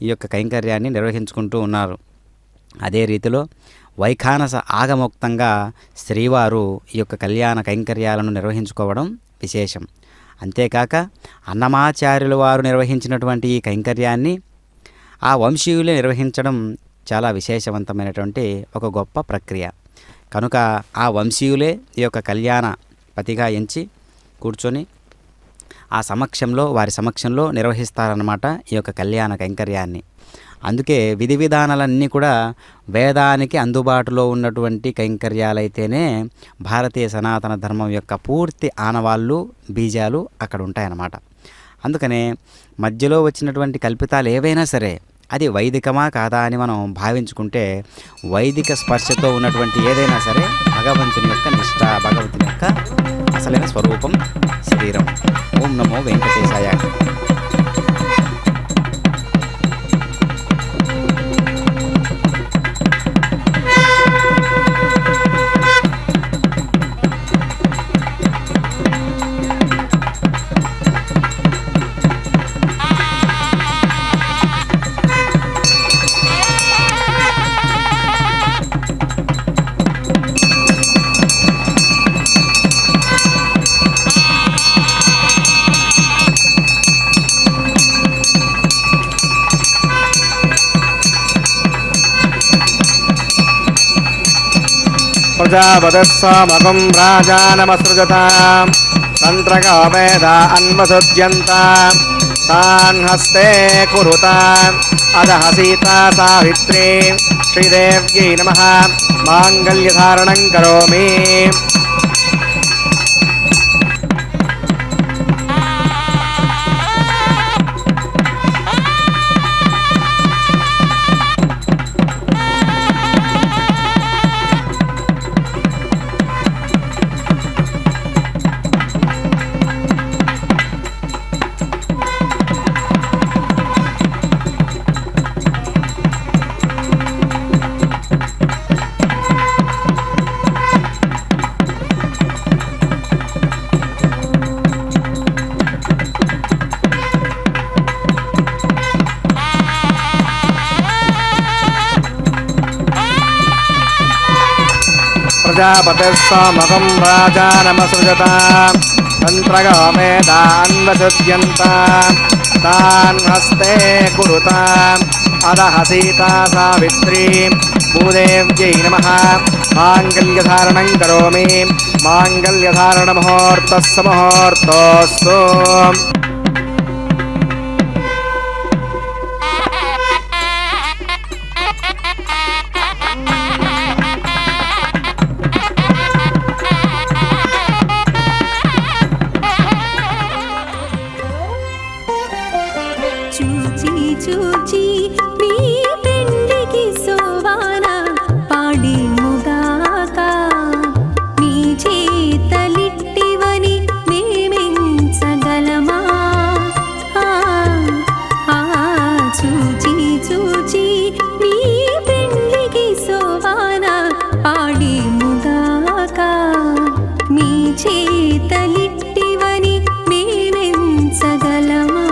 ఈ యొక్క కైంకర్యాన్ని నిర్వహించుకుంటూ ఉన్నారు. అదే రీతిలో వైఖానస ఆగమోక్తంగా శ్రీవారు ఈ యొక్క కళ్యాణ కైంకర్యాలను నిర్వహించుకోవడం విశేషం. అంతేకాక అన్నమాచార్యుల వారు నిర్వహించినటువంటి ఈ కైంకర్యాన్ని ఆ వంశీయులే నిర్వహించడం చాలా విశేషవంతమైనటువంటి ఒక గొప్ప ప్రక్రియ. కనుక ఆ వంశీయులే ఈ యొక్క కళ్యాణ పతిగా ఎంచి కూర్చొని వారి సమక్షంలో నిర్వహిస్తారన్నమాట ఈ యొక్క కళ్యాణ కైంకర్యాన్ని. అందుకే విధి విధానాలన్నీ కూడా వేదానికి అందుబాటులో ఉన్నటువంటి కైంకర్యాలైతేనే భారతీయ సనాతన ధర్మం యొక్క పూర్తి ఆనవాళ్ళు, బీజాలు అక్కడ ఉంటాయన్నమాట. అందుకనే మధ్యలో వచ్చినటువంటి కల్పితాలు ఏవైనా సరే అది వైదికమా కాదా అని మనం భావించుకుంటే వైదిక స్పర్శతో ఉన్నటువంటి ఏదైనా సరే భగవంతుని యొక్క నిష్ఠ, భగవంతుని యొక్క అసలైన స్వరూపం శరీరం. ఓం నమో వెంకటేశాయ. प्रजापतिः सोमगुं राजानमसृजतां तन्त्रगो वेद अन्वसृज्यन्तां तान् हस्ते कुरुताम् अदः सीता सावित्री श्रीदेव्यै नमः माङ्गल्यधारणं करोमि प्रजापतिः सोमगुं राजानमसृजतां तन्त्रगो वेदान्वसृज्यन्तां तान् हस्ते कुरुताम् अदः सीता सावित्री भूदेव्यै नमः माङ्गल्यधारणं करोमि माङ्गल्यधारणमुहूर्तः मुहूर्तोऽस्तु చూచి చూచి మీ పెండికి సోవాన పాడి ముగాక మీ చేతలిట్టివని మేమెంచగలమా చూచి చూచి మీ పెండికి సోవాన పాడి ముగాక మీ చేతలిట్టివని మేమెంచగలమా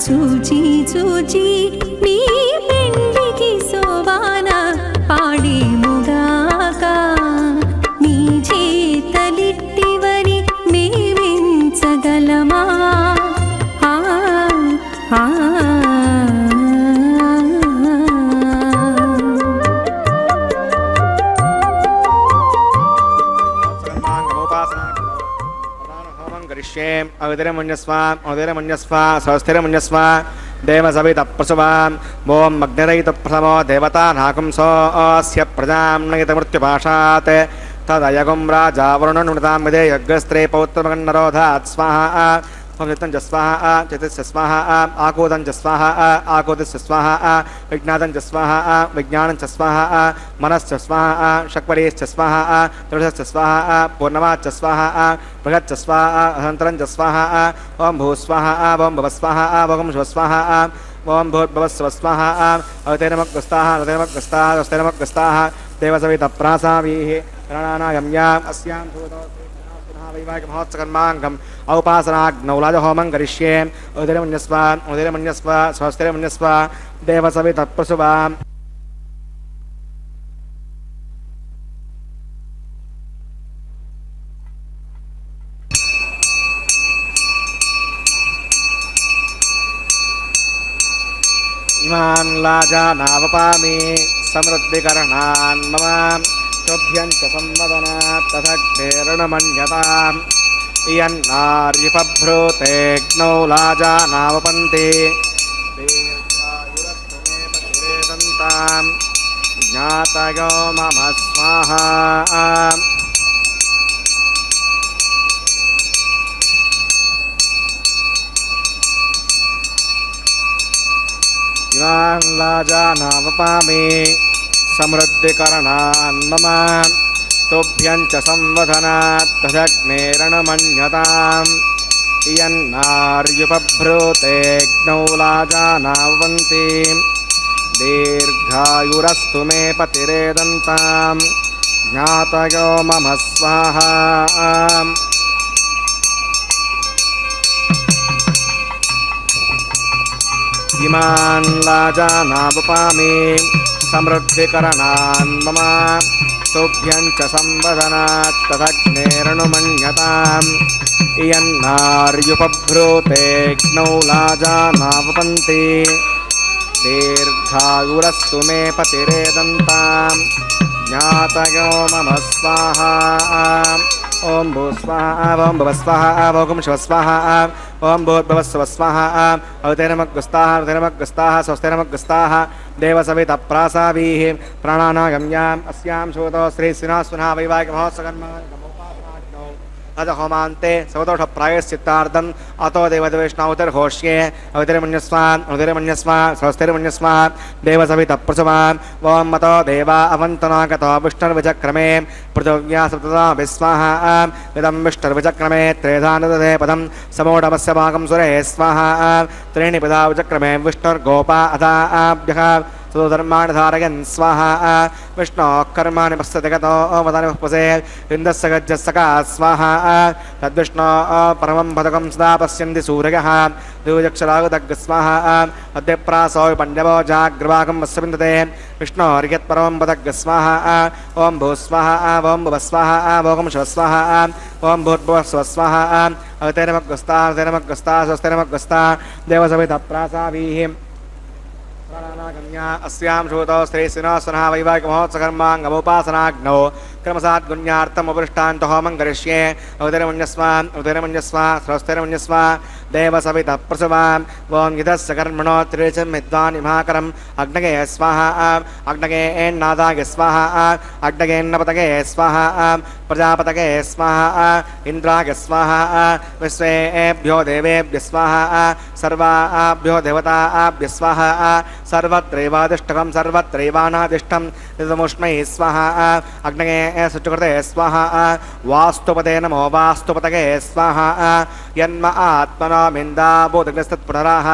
చూచి చూచి మీ పెండికి సోవాన పాడి ముగాక మీ చేతలిట్టివని మేమెంచగలమా अवधिरमुन्यस्व स्वस्तिरमुन्यस्व देवसवितप्रसवाम् ॐ अग्निरयितप्रथमो देवता नाकुंसोऽस्य प्रजां नयितमृत्युपाशात् तदयगुं राजा वरुणनुमृतां विदे यज्ञस्त्रे पौत्रमगन्नरोधात् स्वाहा च स्वाहा चतुस्य स्वाहा आकूतं च स्वाहा आकूतस्य स्वाहा विज्ञातं च स्वाहा विज्ञानं च स्वाहा मनश्च स्वाहा शक्वरीश्च स्वाहा त्रिषश्च स्वाहा पूर्णमाच्च स्वाहा बृहच्च स्वाहा अहन्तरं च स्वाहा ॐ भूस्वाहा ॐ भवस्वाहा ॐ शिवस्वाहा ॐ भूर्भवस्व स्वाहा अवतेनमग्रस्ताः अवतेनमग्रस्ताः स्वस्तेनमग्रस्ताः देवसवितप्रासावीः गणानागम्याम् अस्यां वैवाहिकमहोत्सकर्माङ्गम् औपासनाग्नौलाजहोमं करिष्ये उदरमन्यस्व स्वस्तिरमन्यस्व देवसवितप्रसुवाम् इमान् लाजानावपामि समृद्धिकरणान् मम तुभ्यं च संवदनात् तथग्नेरणमन्यताम् इयन्नार्युपभ्रूतेऽग्नौ लाजानावपन्ति दीर्घायुरस्तु मे पतिरेदन्ताम् ज्ञातयो मम स्वाहा इमान् लाजानावपामि समृद्धिकरणान् मम तुभ्यं च संवदनात् तदग्नेरणमन्यताम् इयन्नार्युपभ्रूतेऽग्नौ लाजानावपन्ति दीर्घायुरस्तु मे पतिरेदन्ताम् ज्ञातयो मम स्वाहा इमान् लाजानावपामि समृद्धिकरणान् मम तुभ्यं च संवदनात् तदग्नेरणमन्यताम् इयन्नार्युपभ्रूतेऽग्नौ लाजानावपन्ति दीर्घायुरस्तु मे पतिरेदन्ताम् ज्ञातयो मम स्वाहा ओम भूस्वाहा ओम भवस्वाहा ओम शिवस्वाहा ओम भूर्भुवस्वस्वाहा अवतेरमग्गस्ताः अवतेरमग्गस्ताः स्वस्तिरमग्गस्ताः देवसवितप्रासावीः प्राणानागम्याम् अस्यां शोतो श्रीश्रीनास्वनः वैवाहिकमहोत्सकर्मा होमान्ते सवतोषप्रायश्चित्तार्थम् अतो देवदेवेष्णावतिर्घोष्ये अवतिर्मन्यस्वान् अवतिर्मन्यस्वान् स्वस्तिर्मन्यस्वाः देवसवितप्रसवान् वों मतो देवा अवन्तनागतो विष्णुर्विचक्रमे पृथिव्या सप्तदा विस्वाहा इदं विष्णुर्विचक्रमे त्रेधा नदधे पदं समोढमस्य भागं सुरे स्वाहा त्रीणि पदा विचक्रमे विष्णुर्गोपा अथा आभ्यः सुधर्माणि धारयन् स्वाहा विष्णोः कर्माणि पश्यति गतो वदानि पुष्पसे इन्दस्य गज्जस्सका स्वाहा तद्विष्णोः परमं पदकं सदा पश्यन्ति सूरयः द्विजक्षरागुदग् स्वाहा अद्य प्रासो पण्डवो जाग्रवाकं वस्य विन्दते विष्णोर्यत्परमं पदग् स्वाहा ॐ भूस्वाहा ॐ भुवस्वाहा ॐ शिवस्वाहा ॐ भूर्भुवस्वस्वाहा अवतेरमग्गस्ताः अवतेरमग्गस्ताः स्वस्तिरमग्गस्ताः देवसवितप्रासावीः प्राणानागम्या अस्यां शोतो श्रीश्रीनास्वनः वैवाहिकमहोत्सकर्माङ्गमुपासनाग्नौ क्रमसाद्गुण्यार्थमुपृष्टान्तो होमं करिष्ये अवतिरमन्यस्व स्वस्तिरमन्यस्व देवसवितः प्रसवान् वों यदस्य कर्मणो त्रिचं विद्वान् इमाकरम् अग्नगे स्वाहा अग्नगे एन्नादागे स्वाहा अग्नगेन्नपतगे स्वाहा प्रजापतगे स्वाहा इन्द्रागे स्वाहा विश्वेभ्यो देवेभ्य स्वाहा सर्वाभ्यो देवताभ्य स्वाहा सर्वत्रैवादिष्टकं सर्वत्रैवानादिष्टं नितमुष्मै स्वाहा अग्नगे शुचिकृते स्वाहा वास्तुपते नमो वास्तुपतगे स्वाहा यन्म आत्मना मिन्दाबोधग्नस्तत्पुनराः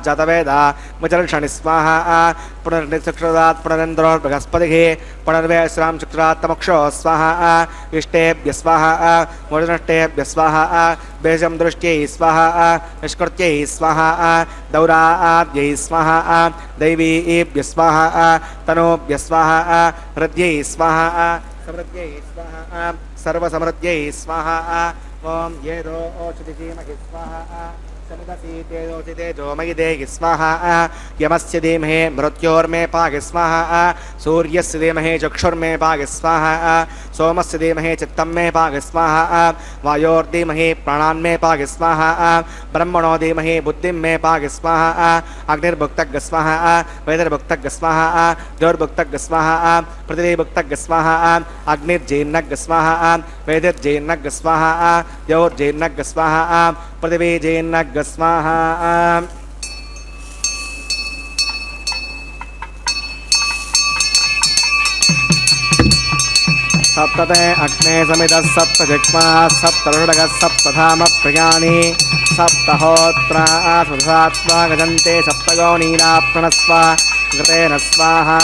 जातवेदा मुचर्षणि स्वाहा पुनर्निचक्षुरात् पुनरेन्द्रो बृहस्पतिः पुनर्वेश्रां चक्षुरात्तमक्षो स्वाहा इष्टेभ्य स्वाहा मूर्धनष्टेभ्य स्वाहा बेजं दृष्ट्यै स्वाहा निष्कृत्यै स्वाहा दौराद्यै स्वाहा दैवीभ्य स्वाहा तनोभ्य स्वाहा हृद्यै स्वाहा समृद्ध्यै स्वाहा सर्वसमृद्ध्यै स्वाहा ओम ये दो ओषधिमहि स्वाहा समुदसीतेजोषिते जोमयि देहि स्वाहा यमस्य धीमहि मृत्योर्मे पाहि स्वाहा सूर्यस्य धीमहि चक्षुर्मे पाहि स्वाहा सोमस्य धीमहि चित्तं मे पाहि स्वाहा वायोर्धीमहि प्राणान्मे पाहि स्वाहा ब्रह्मणो धीमहि बुद्धिं मे पाहि स्वाहा अग्निर्भुक्तग् स्वाहा वैदर्भुक्तग् स्वाहा द्योर्भुक्तग् स्वाहा पृथिवीभुक्तग् स्वाहा अग्निर्जीर्णग् स्वाहा वैदिर्जीर्णग् स्वाहा द्योर्जीर्णग् स्वाहा पृथिवीजीर्णग् स्वाहा सप्तते अग्ने समितः सप्तजिह्वाः सप्तऋडगः सप्तधाम प्रियाणि सप्तहोत्रा सुधात्वा गजन्ते सप्तयोनीना प्रणस्व घृतेन स्वाहा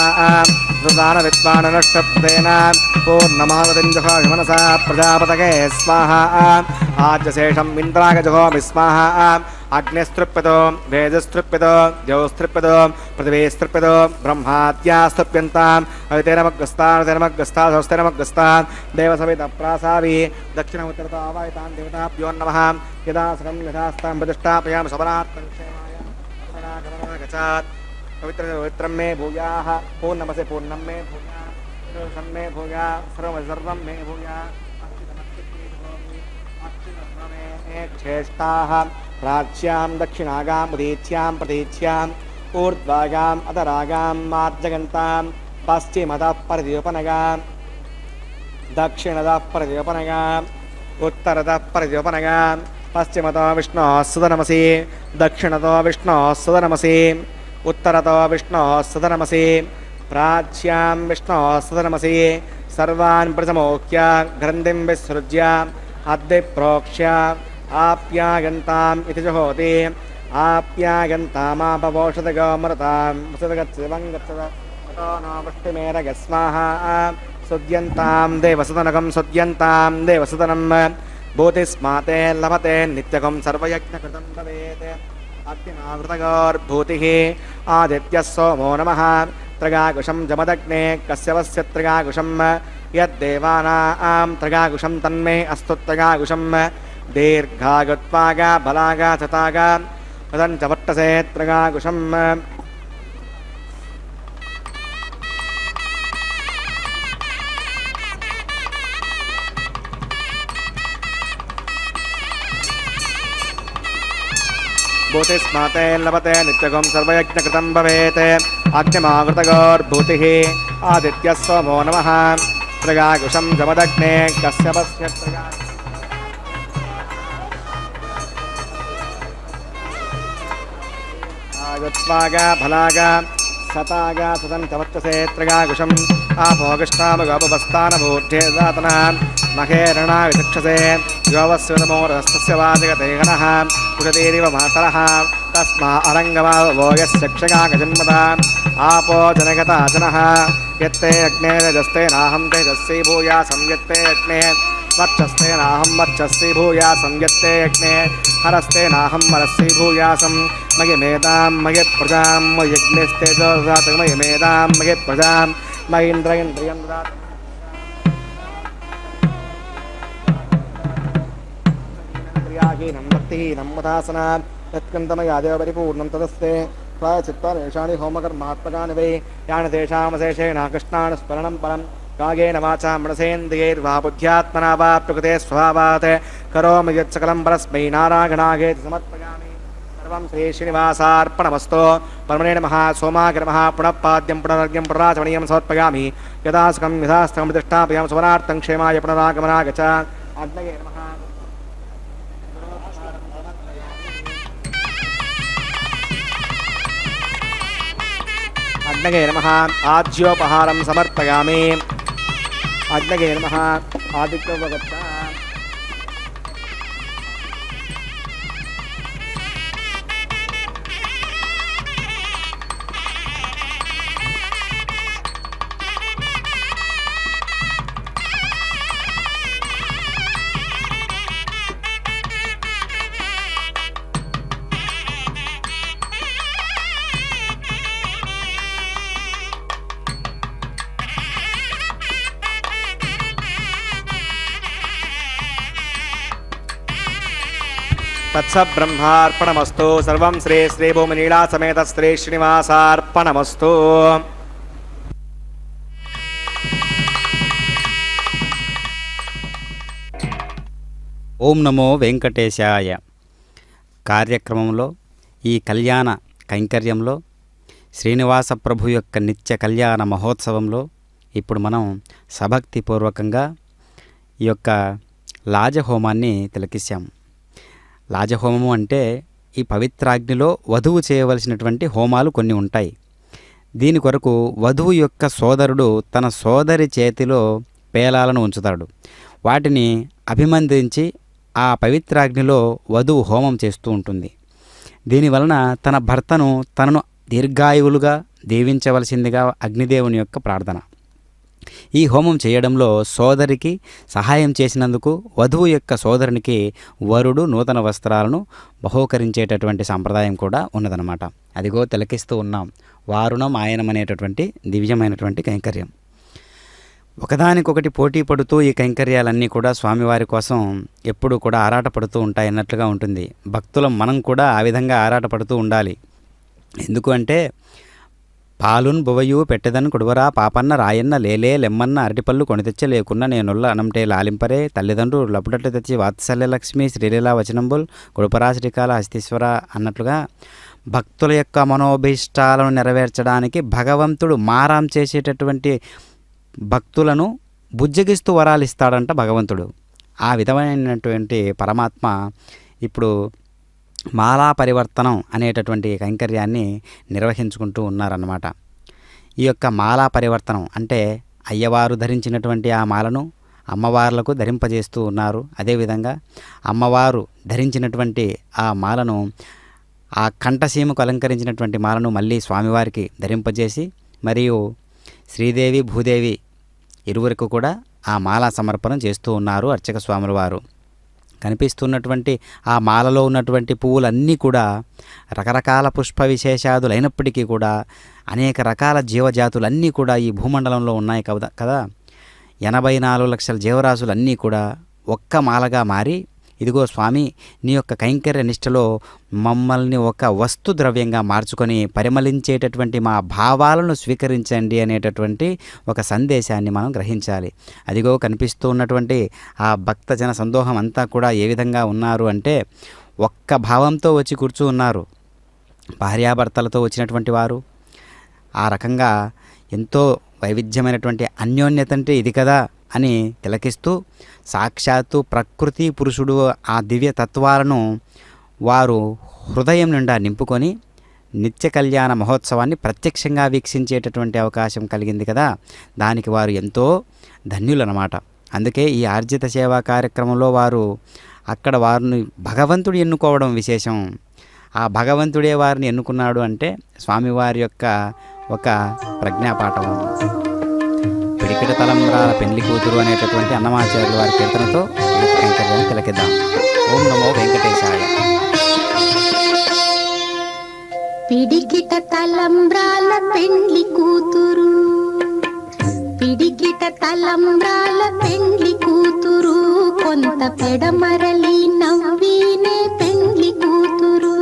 सुदान विद्वाननष्टप्तेन पूर्णमागतिं जहोमि मनसा प्रजापतये स्वाहा आद्यशेषम् इन्द्राय जहोमि स्वाहा अग्निस्तृप्यतो वेदस्तृप्यतो द्यौस्तृप्यतो पृथिवीस्तृप्यतो ब्रह्माद्यास्तृप्यन्ताम् अवितेरमग्रस्ता स्वस्तिरमग्रस्ता देवसवितः प्रासावी दक्षिण उत्तरतो आवाहितान् देवताभ्यो नमः यदा सकं यथास्तां प्रतिष्ठापयामि शबनार्थं क्षेमाय गच्छात् पवित्रं मे भूयाः पूर्णमसि पूर्णं मे भूयाः सर्वं मे भूयाः सर्वं मे भूयाः श्रेष्ठाः प्राच्यां दक्षिणागां उदीच्यां प्रतीच्याम् ऊर्ध्वागाम् अधरागां मार्जगन्तां पश्चिमतः परिद्योपनगां दक्षिणतः परिद्योपनगां उत्तरतः परिद्योपनगां पश्चिमतो विष्णोः सुतनमसि दक्षिणतो विष्णोः सुतनमसि उत्तरतो विष्णोः सुतनमसि प्राच्यां विष्णोः सुतनमसि सर्वान् प्रथमोक्ष्य ग्रन्थिं विसृज्य अद्य प्रोक्ष्य आप्यागन्ताम् इति जुहोति आप्यागन्तामापवोषधगोमृतां वसुदगच्छिवं गच्छत ततो नो वृष्टिमेरगस्माहा सुद्यन्तां देवसुतनकं सुद्यन्तां देवसुतनं भूतिस्माते लभते नित्यकं सर्वयज्ञकृतं भवेत् अग्निमावृतगोर्भूतिः आदित्यः सोमो नमः त्रगाकुशं जमदग्ने कस्यवस्य त्रगाकुशं यद्देवानां त्रगाकुशं तन्मे अस्तु त्रगाकुशं दीर्घागत्वागा बलागा चतागा तदञ्च वट्टसे त्रगाकुशं भूतिस्माते लभते नित्यकं सर्वयज्ञकृतं भवेत् अग्निमावृतगोर्भूतिः आदित्यः सोमो नमः त्रगाकुशं जमदग्ने कस्यपस्य त्रगागत्वागा भलागा सतागा सदन्तवच्चसे त्रगाकुशम् आपोगिष्टामगोपस्थानभूर्ध्ये दातनः महेरणा विचक्षसे योवस्युतमोरस्तस्य वादिगतेहनः कुशतीरिव मातरः तस्मा अरङ्गमावो यस्यक्षगागजन्मता आपो जनगता जनः यत्ते अग्ने रजस्ते नाहं तेजस्वी भूयासं यत्ते अग्ने वर्चस्ते नाहं वर्चस्वी भूयासं यत्ते अग्ने हरस्ते नाहं हरस्वी भूयासं मयिमेदां मयि प्रजां मयिग्निस्तेजो ददातु मयिमेदां मयि प्रजां मयीन्द्र इन्द्रियं ददातु हीनं भक्तिहीनं मदासना यत्कन्तमयादेव परिपूर्णं तदस्ते प्रायचित्तरेषाणि होमकर्मात्मकानि वै यानि तेषामशेषेण कृष्णान् स्मरणं परं कागेन वाचा मनसेन्द्रियैर्वा बुद्ध्यात्मना वा प्रकृते स्वभावात् करोमि यत्सकलं परस्मै नारायणागेति समर्पयामि सर्वं श्रीश्रीनिवासार्पणमस्तु परमणे नमः सोमाय नमः पुनः पाद्यं पुनरर्घ्यं पुनराचमनीयं समर्पयामि यदासकं यथास्थं प्रतिष्ठापयामि सुवनार्थं क्षेमाय पुनरागमनाय च अग्नये नमः अग्नये नमः आज्योपहारं समर्पयामि अग्नये नमः आदित्योपगत्ता तत्सब्रह्मार्पणमस्तु सर्वं श्री श्रीभूमिनीला समेत श्री श्रीनिवासार्पणमस्तु ఓం నమో వెంకటేశాయ కార్యక్రమంలో ఈ కళ్యాణ కైంకర్యంలో శ్రీనివాస ప్రభు యొక్క నిత్య కళ్యాణ మహోత్సవంలో ఇప్పుడు మనం సభక్తిపూర్వకంగా ఈ యొక్క లాజహోమాన్ని తిలకిస్తాము. లాజహోమము అంటే ఈ పవిత్రాగ్నిలో వధువు చేయవలసినటువంటి హోమాలు కొన్ని ఉంటాయి. దీని కొరకు వధువు యొక్క సోదరుడు తన సోదరి చేతిలో పేలాలను ఉంచుతాడు. వాటిని అభిమందించి ఆ పవిత్రాగ్నిలో వధువు హోమం చేస్తూ ఉంటుంది. దీనివలన తన భర్తను తనను దీర్ఘాయువులుగా దీవించవలసిందిగా అగ్నిదేవుని యొక్క ప్రార్థన. ఈ హోమం చేయడంలో సోదరికి సహాయం చేసినందుకు వధువు యొక్క సోదరునికి వరుడు నూతన వస్త్రాలను బహూకరించేటటువంటి సాంప్రదాయం కూడా ఉన్నదన్నమాట. అదిగో తిలకిస్తూ ఉన్నాం వారుణం ఆయనం అనేటటువంటి దివ్యమైనటువంటి కైంకర్యం. ఒకదానికొకటి పోటీ పడుతూ ఈ కైంకర్యాలన్నీ కూడా స్వామివారి కోసం ఎప్పుడూ కూడా ఆరాటపడుతూ ఉంటాయి అన్నట్లుగా ఉంటుంది. భక్తులం మనం కూడా ఆ విధంగా ఆరాటపడుతూ ఉండాలి. ఎందుకు అంటే పాలున్ బువయు పెట్టెదన్ కొడువరా పాపన్న రాయన్న లేలే లెమ్మన్న అరటిపళ్ళు కొనితెచ్చ లేకున్న నేనుల్ల అనంటే లాలింపరే తల్లిదండ్రులు లపుడట్లు తెచ్చి వాత్సల్య లక్ష్మి శ్రీలీలా వచనంబుల్ కొడుపరా శ్రీకాళ హస్తీశ్వర అన్నట్లుగా భక్తుల యొక్క మనోభీష్టాలను నెరవేర్చడానికి భగవంతుడు మారాం చేసేటటువంటి భక్తులను బుజ్జగిస్తూ వరాలు ఇస్తాడంట భగవంతుడు. ఆ విధమైనటువంటి పరమాత్మ ఇప్పుడు మాలా పరివర్తనం అనేటటువంటి కైంకర్యాన్ని నిర్వహించుకుంటూ ఉన్నారన్నమాట. ఈ యొక్క మాలా పరివర్తనం అంటే అయ్యవారు ధరించినటువంటి ఆ మాలను అమ్మవార్లకు ధరింపజేస్తూ ఉన్నారు. అదేవిధంగా అమ్మవారు ధరించినటువంటి ఆ మాలను, ఆ కంఠసీమకు అలంకరించినటువంటి మాలను మళ్ళీ స్వామివారికి ధరింపజేసి, మరియు శ్రీదేవి భూదేవి ఇరువురికి కూడా ఆ మాలా సమర్పణం చేస్తూ ఉన్నారు అర్చక స్వాముల వారు. కనిపిస్తున్నటువంటి ఆ మాలలో ఉన్నటువంటి పువ్వులన్నీ కూడా రకరకాల పుష్ప విశేషాదులైనప్పటికీ కూడా అనేక రకాల జీవజాతులన్నీ కూడా ఈ భూమండలంలో ఉన్నాయి కదా. 84 లక్షల జీవరాశులన్నీ కూడా ఒక్క మాలగా మారి, ఇదిగో స్వామి నీ యొక్క కైంకర్య నిష్టలో మమ్మల్ని ఒక వస్తు ద్రవ్యంగా మార్చుకొని పరిమళించేటటువంటి మా భావాలను స్వీకరించండి అనేటటువంటి ఒక సందేశాన్ని మనం గ్రహించాలి. అదిగో కనిపిస్తూ ఉన్నటువంటి ఆ భక్తజన సందోహం అంతా కూడా ఏ విధంగా ఉన్నారు అంటే, ఒక్క భావంతో వచ్చి కూర్చు ఉన్నారు. భార్యాభర్తలతో వచ్చినటువంటి వారు ఆ రకంగా ఎంతో వైవిధ్యమైనటువంటి అన్యోన్యత అంటే ఇది కదా అని తిలకిస్తూ, సాక్షాత్తు ప్రకృతి పురుషుడు ఆ దివ్య తత్వాలను వారు హృదయం నిండా నింపుకొని నిత్య కళ్యాణ మహోత్సవాన్ని ప్రత్యక్షంగా వీక్షించేటటువంటి అవకాశం కలిగింది కదా. దానికి వారు ఎంతో ధన్యులన్నమాట. అందుకే ఈ ఆర్జిత సేవా కార్యక్రమంలో వారు అక్కడ వారిని భగవంతుడు ఎన్నుకోవడం విశేషం. ఆ భగవంతుడే వారిని ఎన్నుకున్నాడు అంటే స్వామివారి యొక్క ఒక ప్రజ్ఞాపాఠం. పిడికిట తలంబ్రాల పెండ్లి కూతురు అనేటటువంటి అన్నమాచార్యుల వారి కీర్తనతో కైంకర్యాన్ని తిలకిద్దాం. ఓం నమో వెంకటేశాయ. పిడికిట తలంబ్రాల పెండ్లి కూతురు, పిడికిట తలంబ్రాల పెండ్లి కూతురు, కొంత పెడమరలి నవ్వినే పెండ్లి కూతురు.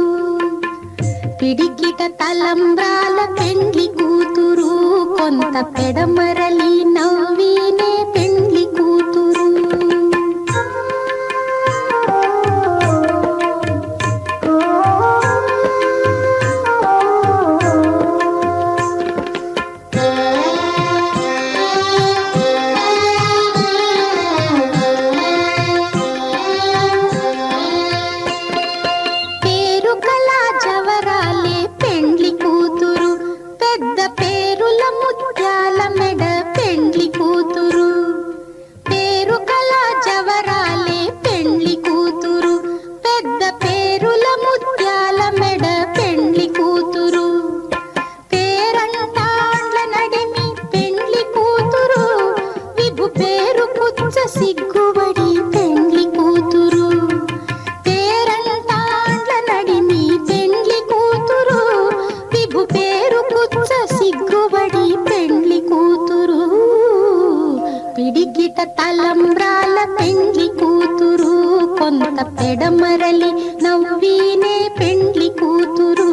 పిడికిట తలంబ్రాల పెండ్లి కూతురు, కొంత పెడమరలి నవ్వినే పెండ్లి కూతురు. సిగ్గుబడి పెండ్లి కూతురు, పేరంటాండ్ల నడిమి పెండ్లి కూతురు, విభు పేరు పుచ్చ సిగ్గుబడి పెండ్లి కూతురు. పిడికిట తలంబ్రాల పెండ్లి కూతురు, కొంత పెడమరలి నవ్వినే పెండ్లి కూతురు.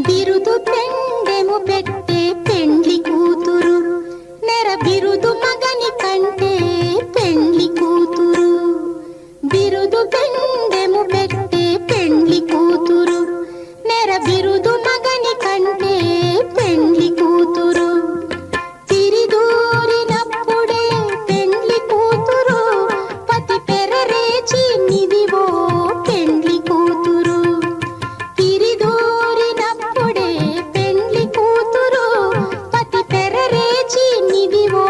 బిరుదు పెండెము పెట్టే పెండ్లి కూతురు, నెర బిరుదు మగని కంటే పెండ్లి కూతురు. బిరుదు పెండెము పెట్టే పెండ్లి కూతురు, నెర బిరుదు మగని కంటే పెండ్లి కూతురు. తిరిదూరినప్పుడే పెండ్లి కూతురు, పతి పెరరేచి నిదివో పెండ్లి కూతురు. తిరిదూరినప్పుడే పెండ్లి కూతురు, పతి పెరరేచి నిదివో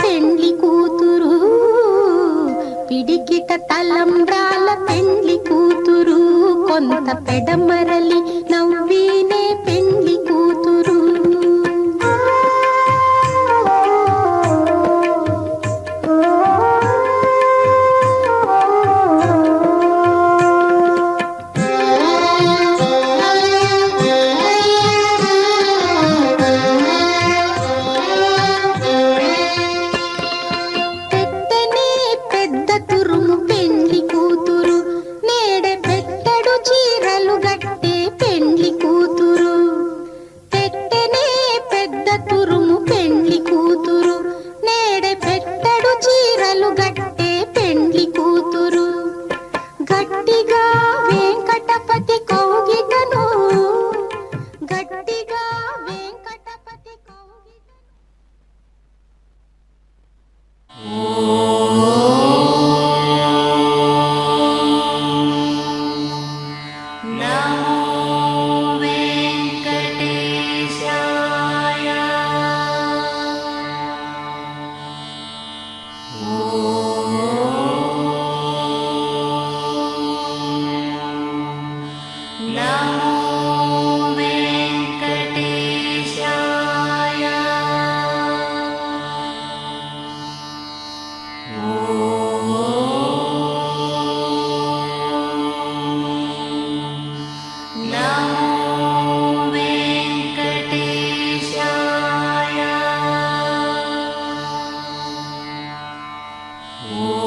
పెండ్లి కూతురు. పిడికిట తలంబ్రాల పెండ్లి కూతురు, కొంత పెడమరలి నవ్వినే పెండ్లి కూతురు. ఓ